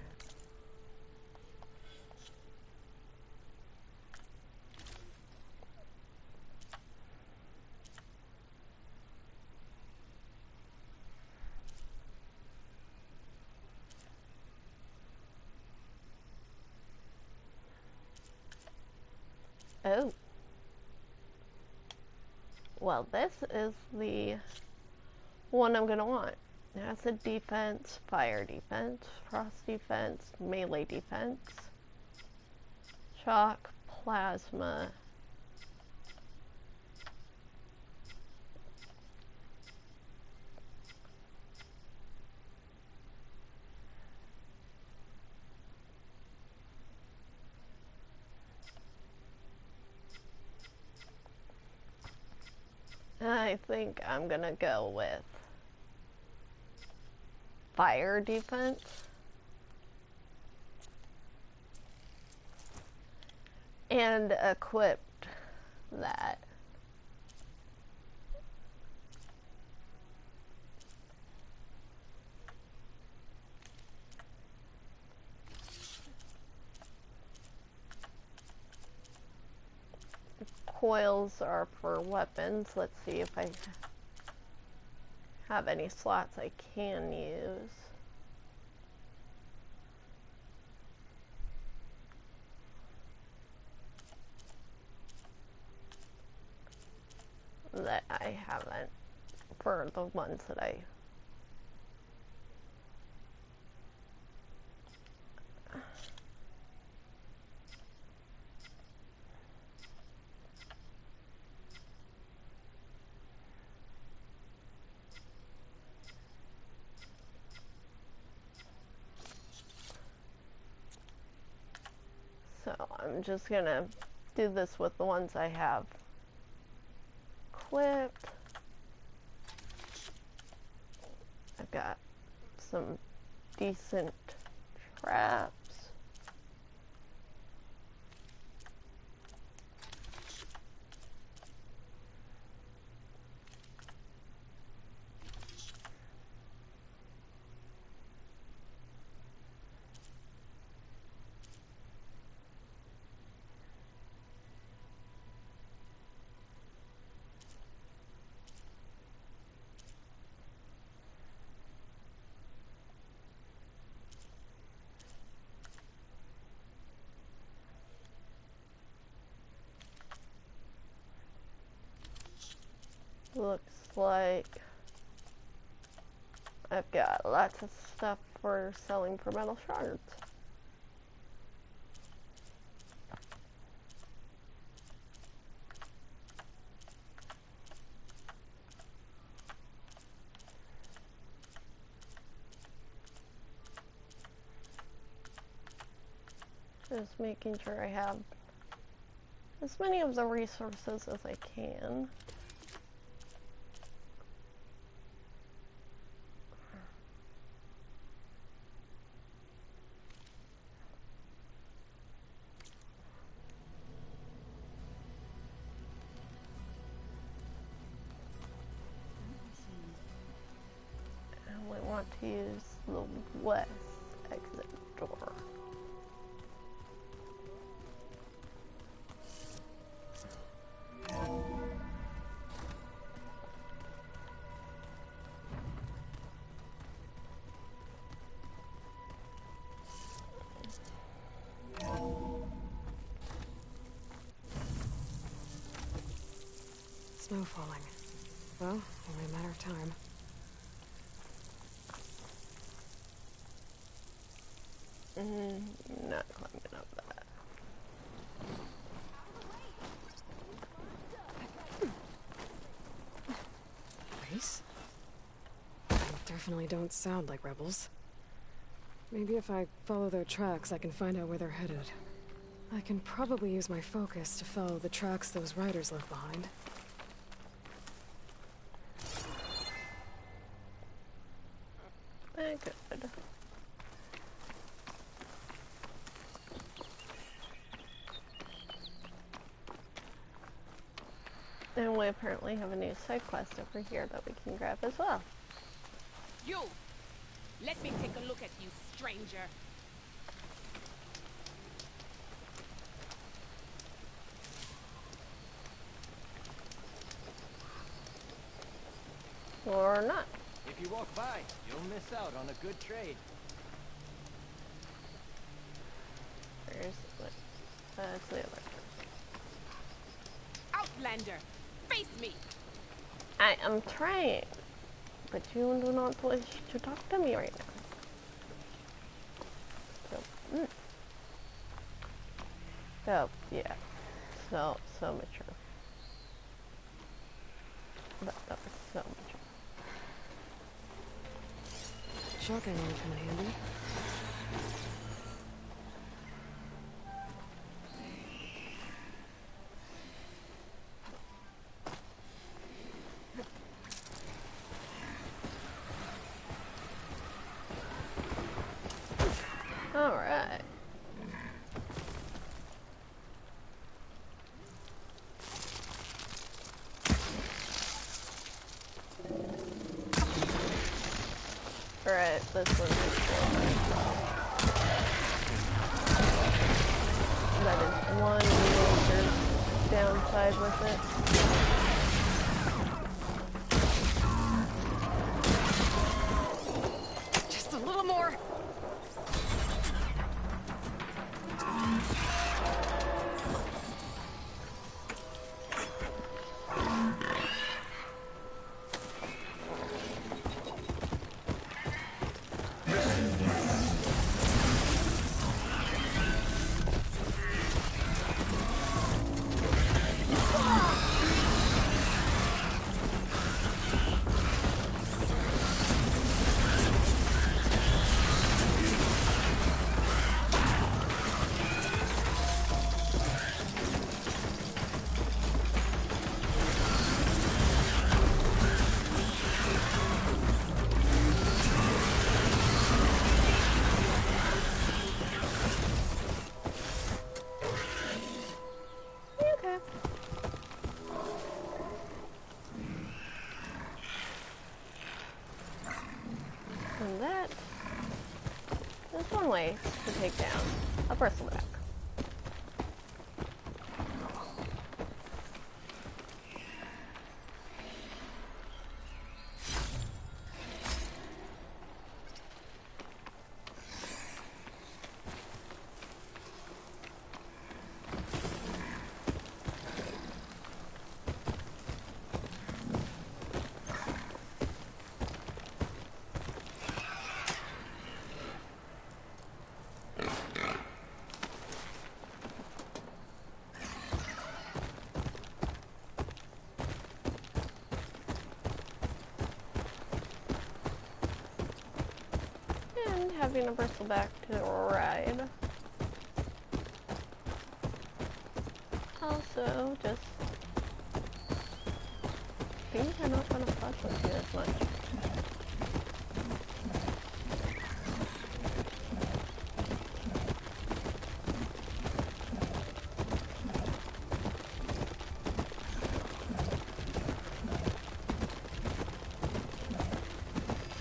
Oh. Well, this is the one I'm gonna want. Acid defense, fire defense, frost defense, melee defense, shock, plasma. I think I'm gonna go with fire defense. And equipped that. Coils are for weapons. Let's see if I have any slots I can use. That I haven't for the ones that I so I'm just gonna do this with the ones I have equipped. I've got some decent traps. Looks like I've got lots of stuff for selling for metal shards. Just making sure I have as many of the resources as I can. And we want to use the west exit door. Snow falling. Well, only a matter of time. Not climbing up that. Police? They definitely don't sound like rebels. Maybe if I follow their tracks, I can find out where they're headed. I can probably use my focus to follow the tracks those riders left behind. good. And we apparently have a new side quest over here that we can grab as well. You! Let me take a look at you, stranger. Or not. If you walk by, you'll miss out on a good trade. Where's what? That's the other. Outlander, face me. I am trying, but you do not wish to talk to me right now. So, oh yeah, so mature. That was so mature. Shotgun will come in handy. All right. Alright, this one is that is one major downside with it. Just a little more. And that is one way to take down a bristleback. Having a bristleback to ride. Also, just things are not going to fuck with you as much.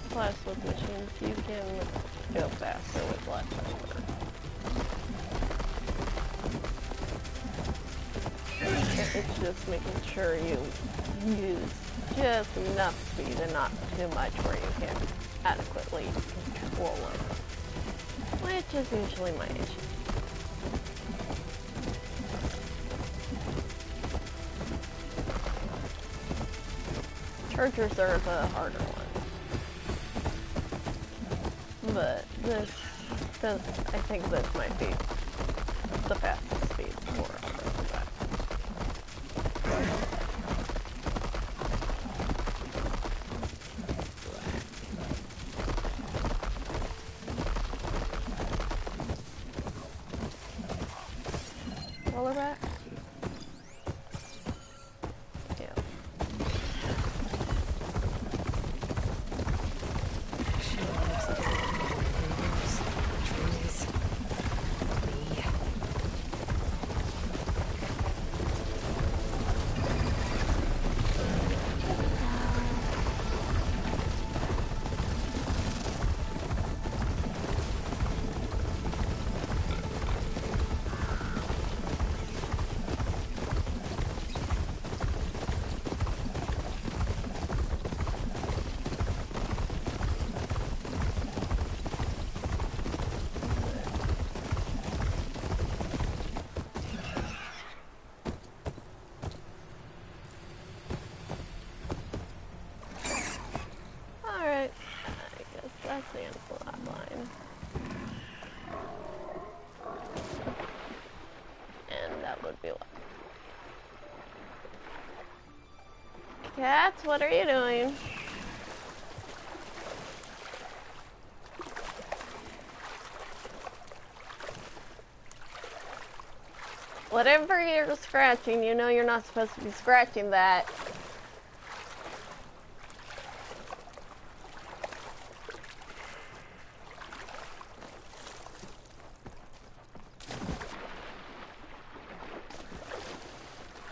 Plus, with machines, you can go faster with less armor. It's just making sure you use just enough speed and not too much where you can adequately control them. Which is usually my issue. Chargers are the harder one. But this does, I think this might be the fastest speed for a bristleback. Rollerback? Yeah. She looks like Cats, what are you doing? Whatever you're scratching, you know you're not supposed to be scratching that.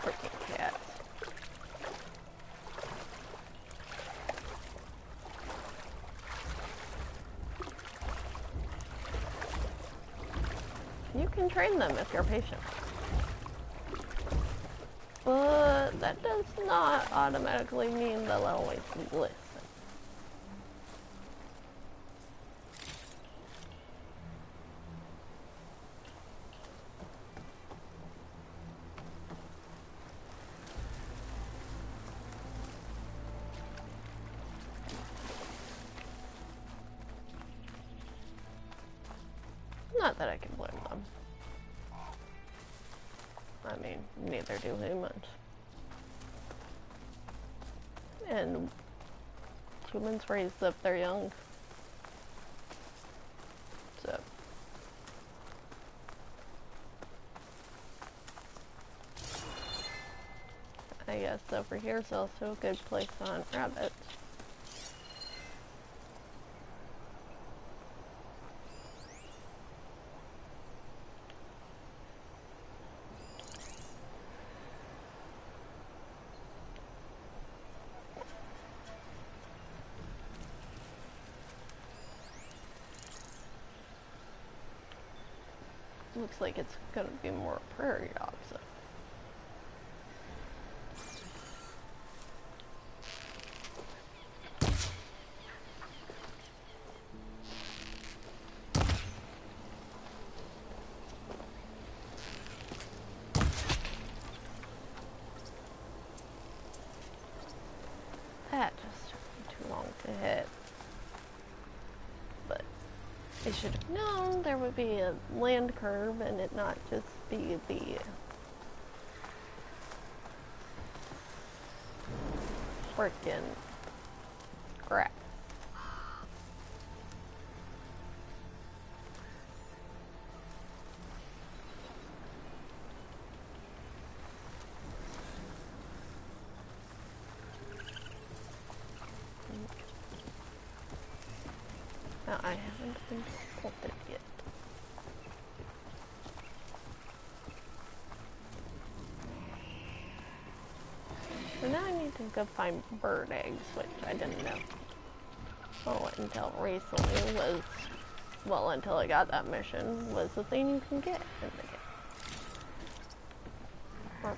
Freaking cats. You can train them if you're patient. But that does not automatically mean they'll always listen. Not that I can blame them. I mean, neither do humans. And humans raise up their young. So. I guess over here is also a good place on rabbits. Looks like it's gonna be more prairie dogs. So. That just took me too long to hit. But I should have known there would be a land curve and it not just be the frickin' crap. Now I haven't been sculpted yet. So now I need to go find bird eggs, which I didn't know. Oh, until recently was, well, until I got that mission, was the thing you can get in the game. Or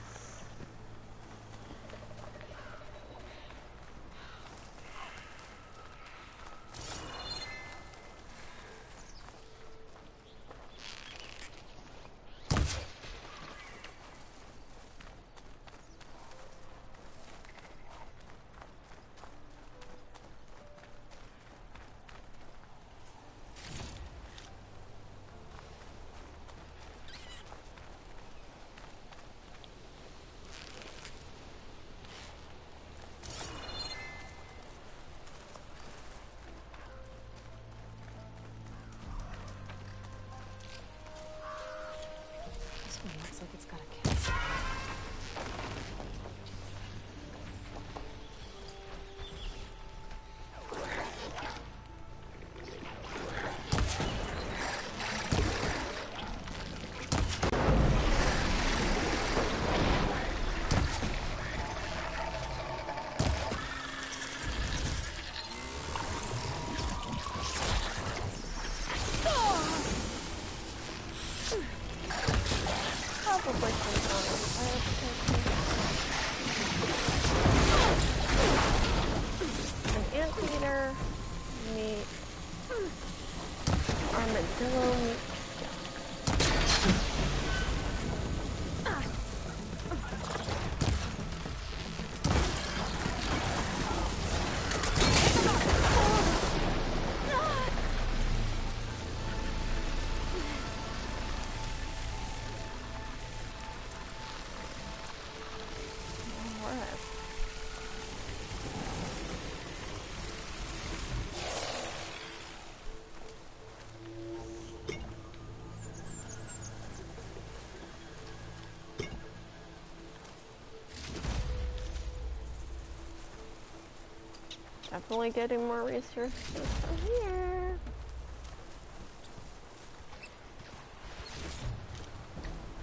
Definitely getting more resources from here.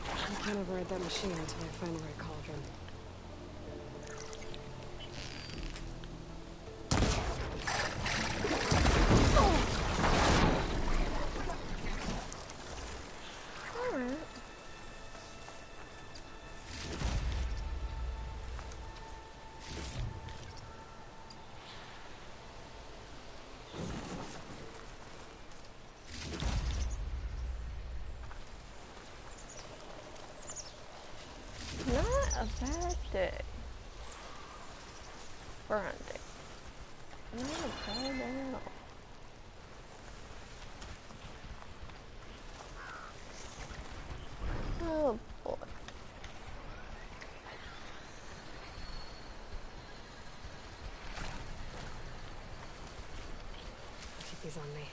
I can't override that machine until I find the right cauldron. Not a bad day for hunting. Not a bad day at all. Oh boy. Keep these on me.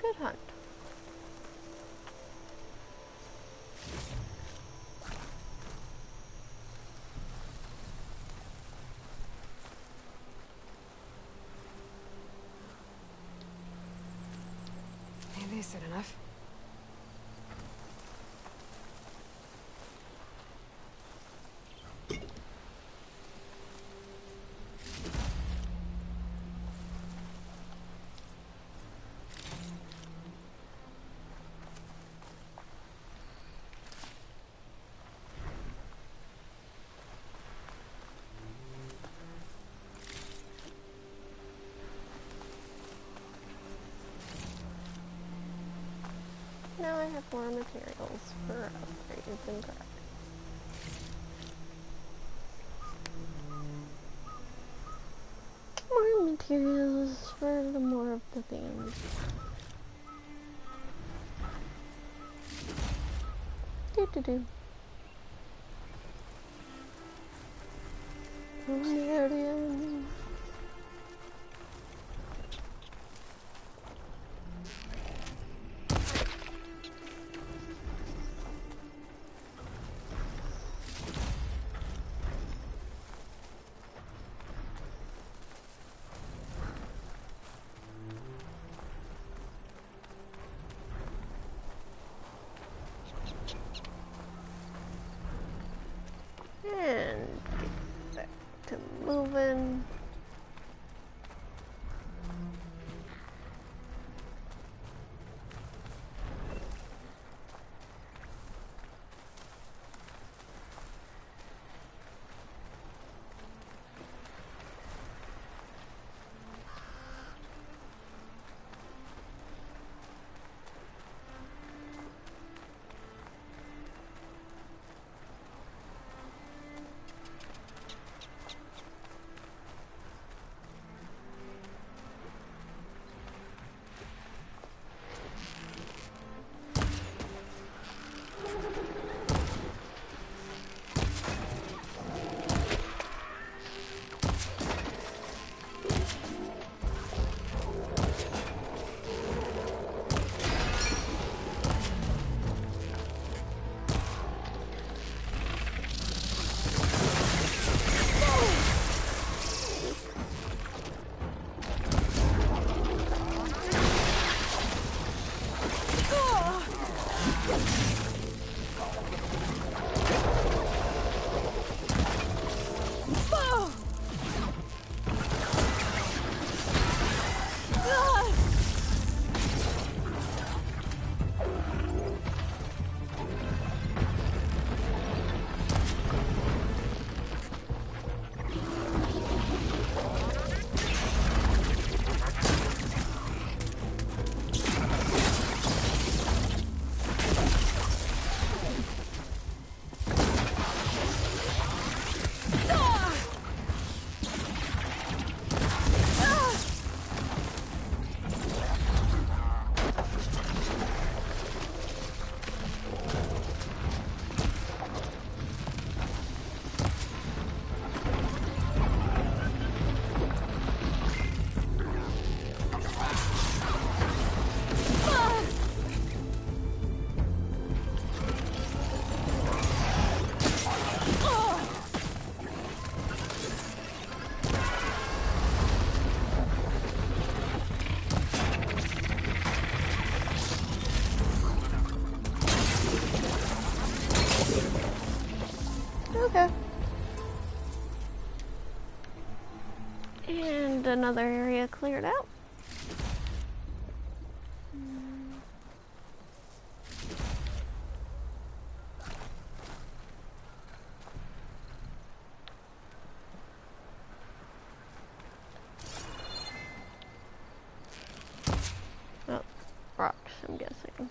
Good hunt. Maybe I said enough. Now I have more materials for upgrades and crafting. More materials for the more of the things. Do. Meridian. And get back to moving. Okay. And another area cleared out. Oh, rocks, I'm guessing.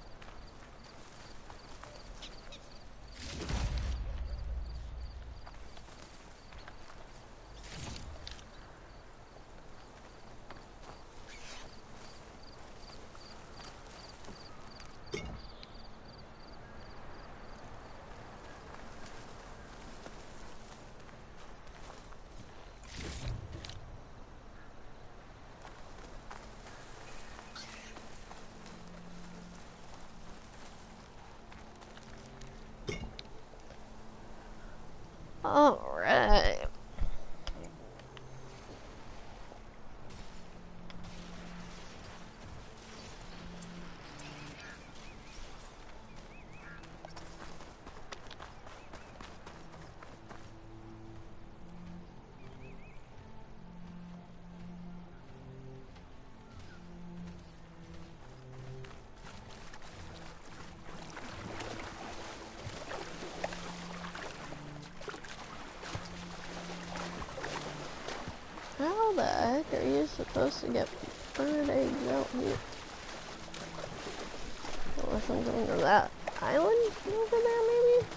All right. How the heck are you supposed to get bird eggs out here? Unless I'm going to that island over there, maybe?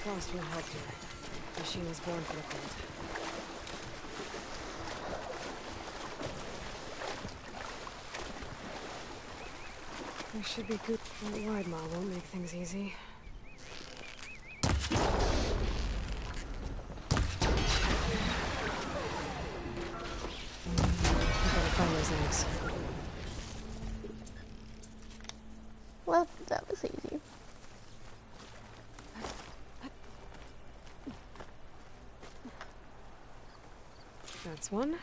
Frost will help here. The machine was born for the cold. There should be good. The wide maw won't make things easy. Find those eggs. Well, that was easy. That's one.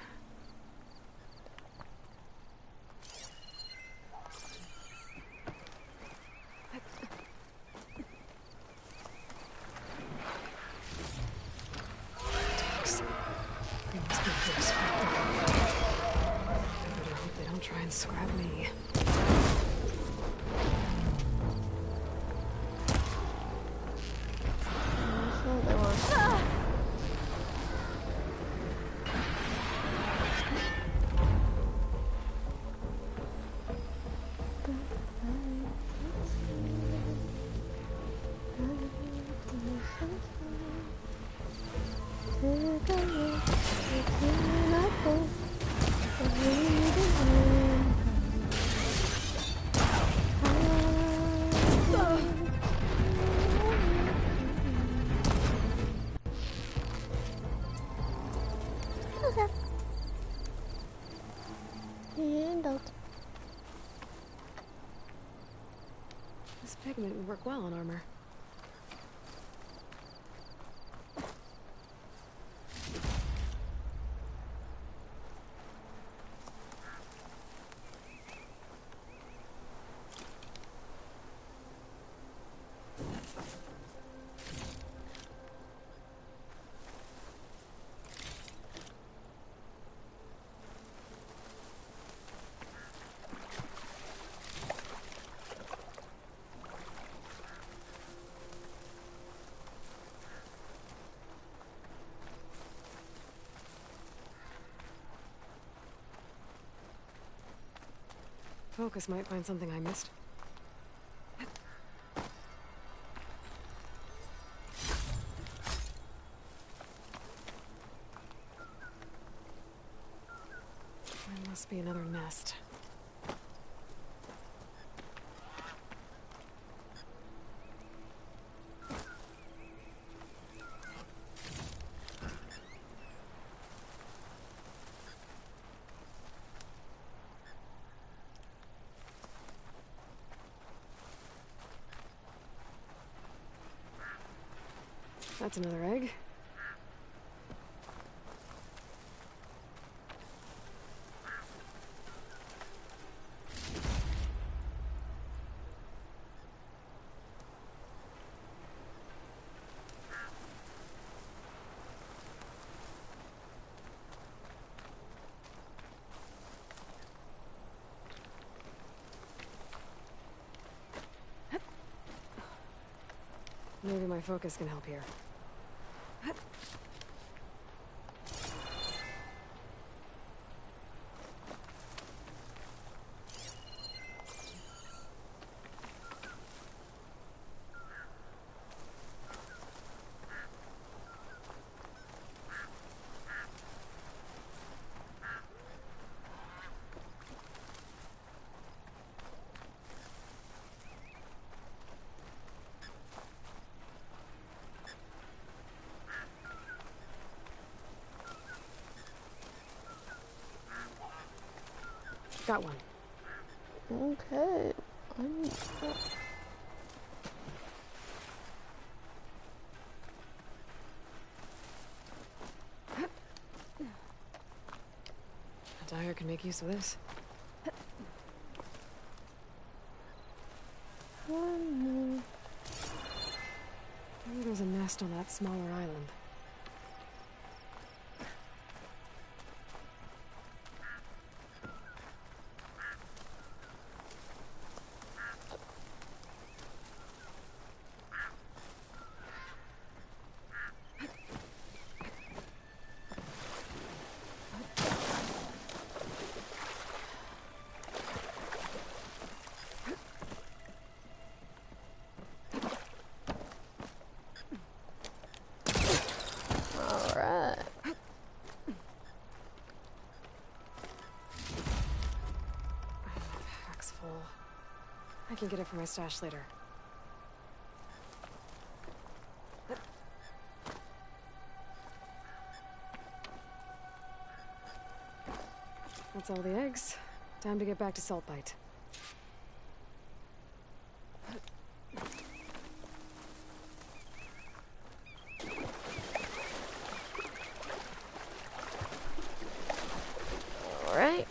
Try and scrap me. This pigment would work well on armor. Focus might find something I missed. There must be another nest. That's another egg. Maybe my focus can help here. Got one. Okay. A dyer can make use of this. Maybe there's a nest on that smaller island. can get it from my stash later. That's all the eggs. Time to get back to Saltbite. All right.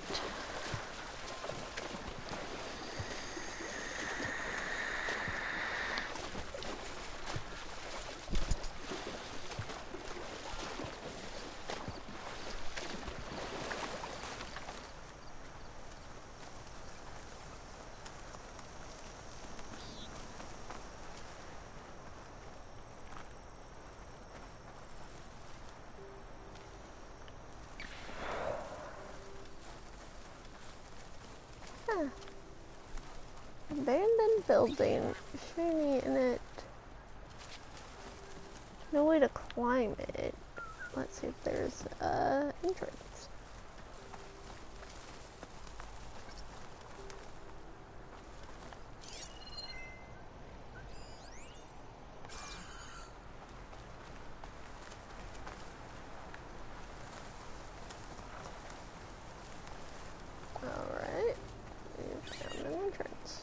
Abandoned building. Shiny in it. No way to climb it. Let's see if there's an entrance. Alright. We found an entrance.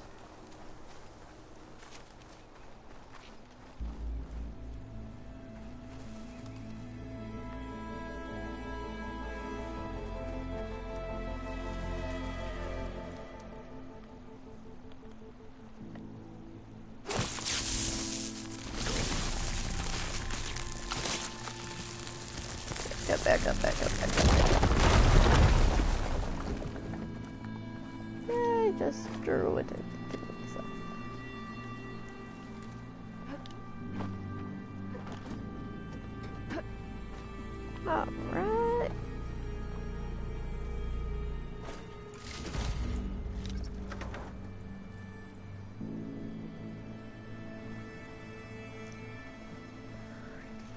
Back up. Yeah, I just drew it into itself. Alright.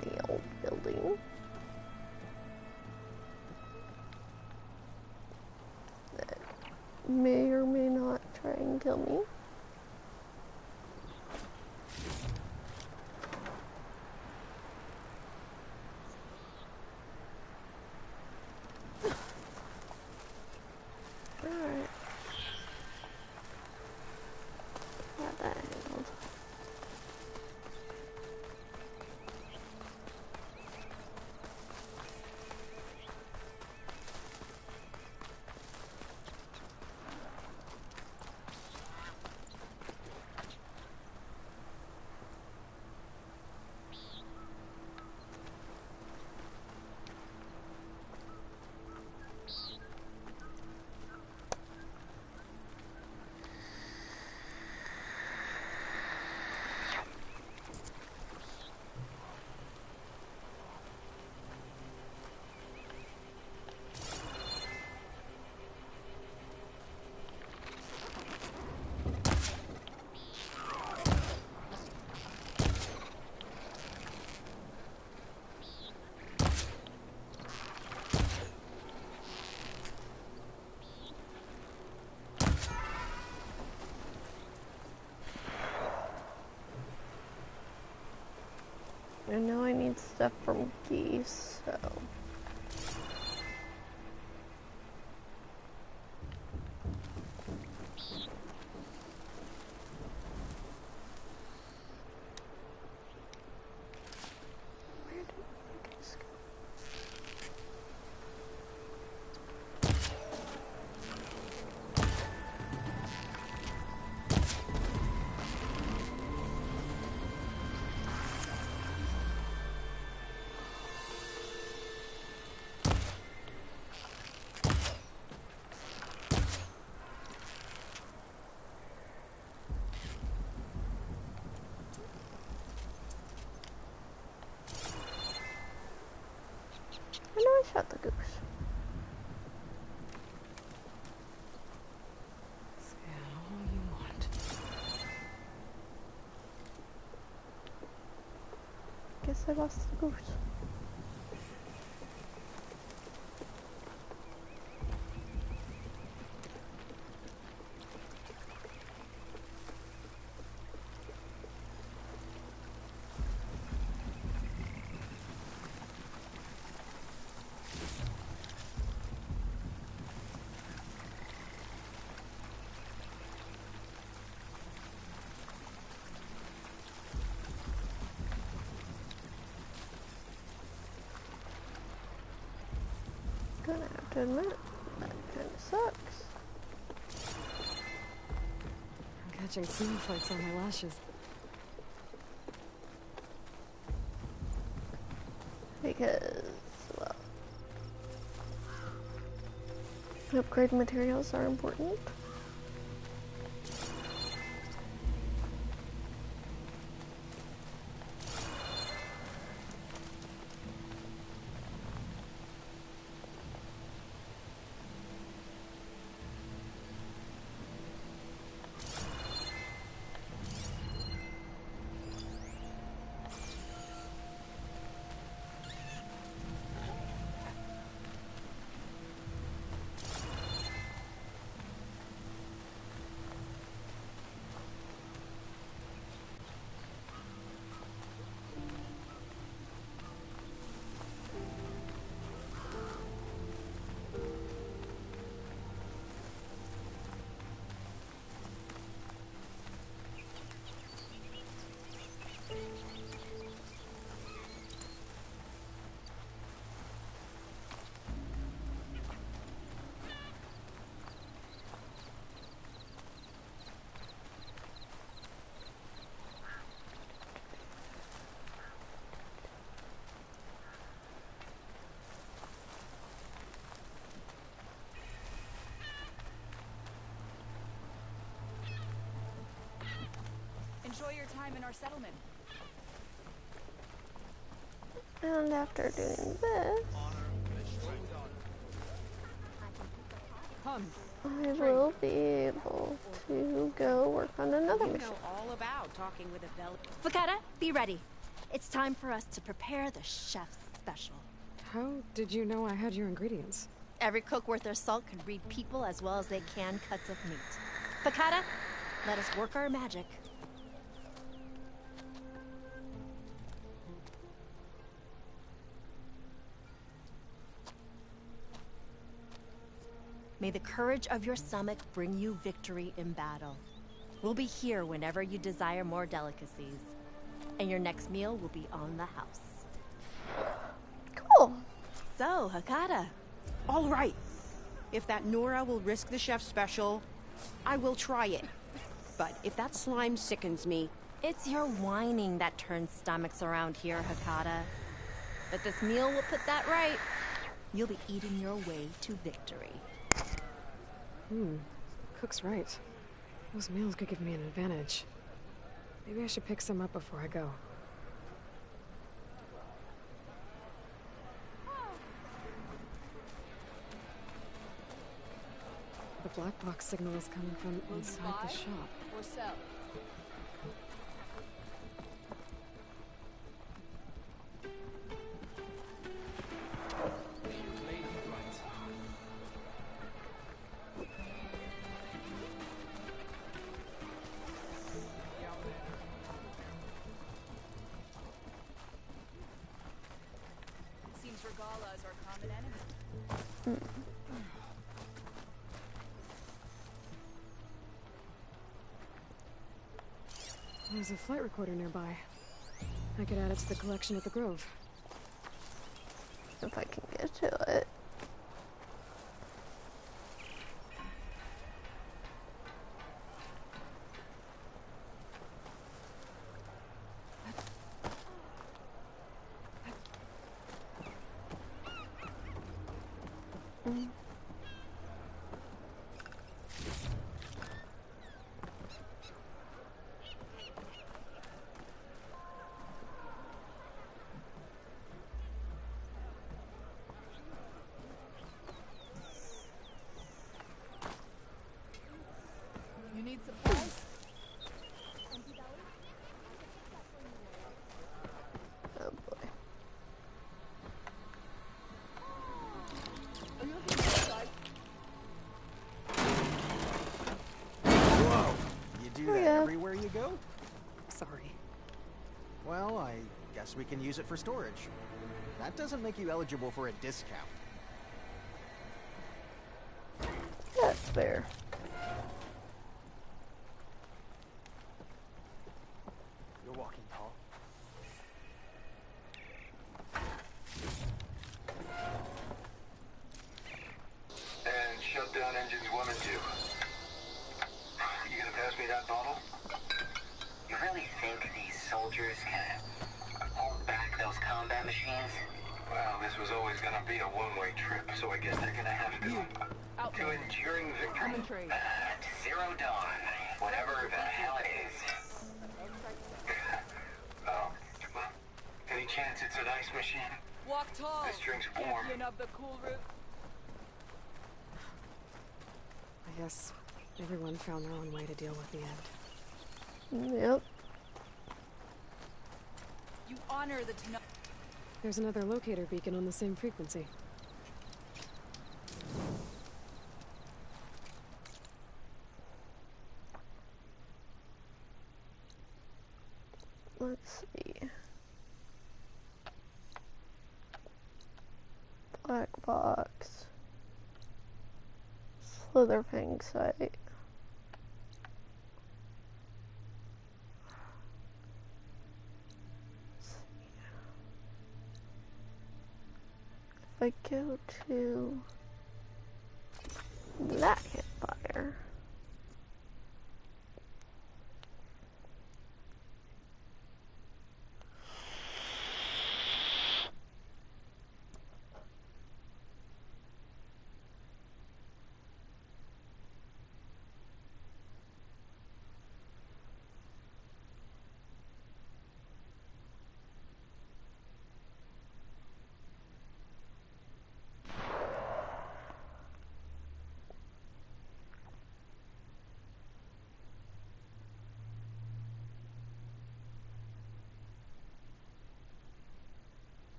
The old building. May or may not try and kill me. Alright. Got that handled. I know I need stuff from geese, so... Where did the geese go? I know I shot the goose. Say all you want. Guess I lost the goose. have to admit, that kind of sucks. I'm catching snowflakes on my lashes. Because, well, upgrade materials are important. Enjoy your time in our settlement. And after doing this, I will be able to go work on another mission. You know all about talking with a bell. Fakata, be ready. It's time for us to prepare the chef's special. How did you know I had your ingredients? Every cook worth their salt can read people as well as they can cuts of meat. Fakata, let us work our magic. May the courage of your stomach bring you victory in battle. We'll be here whenever you desire more delicacies. And your next meal will be on the house. Cool. So, Hakata. All right. If that Nora will risk the chef's special, I will try it. But if that slime sickens me... It's your whining that turns stomachs around here, Hakata. But this meal will put that right. You'll be eating your way to victory. Cook's right. Those meals could give me an advantage. Maybe I should pick some up before I go. The black box signal is coming from inside the shop. Or sell. There's a flight recorder nearby. I could add it to the collection at the Grove. If I can get to it. You need supplies? Oh boy. Are you looking inside? Whoa! You do that everywhere you go? Sorry. Well, I guess we can use it for storage. That doesn't make you eligible for a discount. That's fair. You're walking tall. computers can hold back those combat machines? Well, this was always gonna be a one-way trip, so I guess they're gonna have to... To enduring victory. Zero Dawn. Whatever the hell it is. Oh, well, any chance it's an ice machine? Walk tall. This drink's warm. Champion of the cool route. I guess everyone found their own way to deal with the end. Yep. You honor the Tenno. There's another locator beacon on the same frequency. Let's see. Black box. Slitherfang site. If I go to that campfire.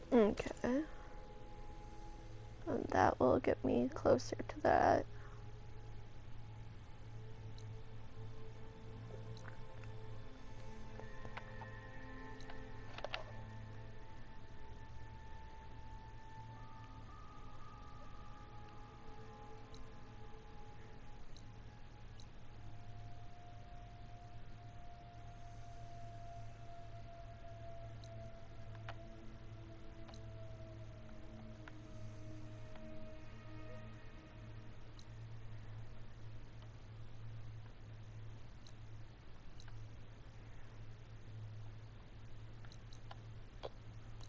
Okay. And that will get me closer to that.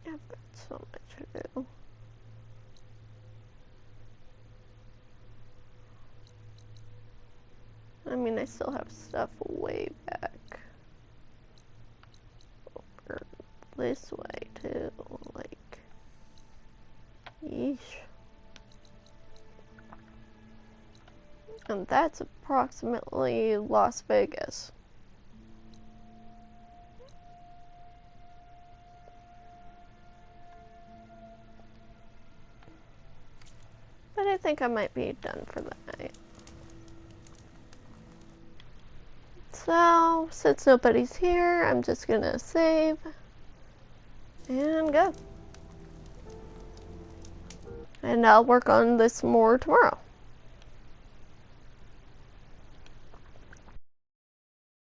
I've got so much to do. I mean, I still have stuff way back over this way too, like, yeesh. And that's approximately Las Vegas. But I think I might be done for the night. So, since nobody's here, I'm just gonna save and go. And I'll work on this more tomorrow.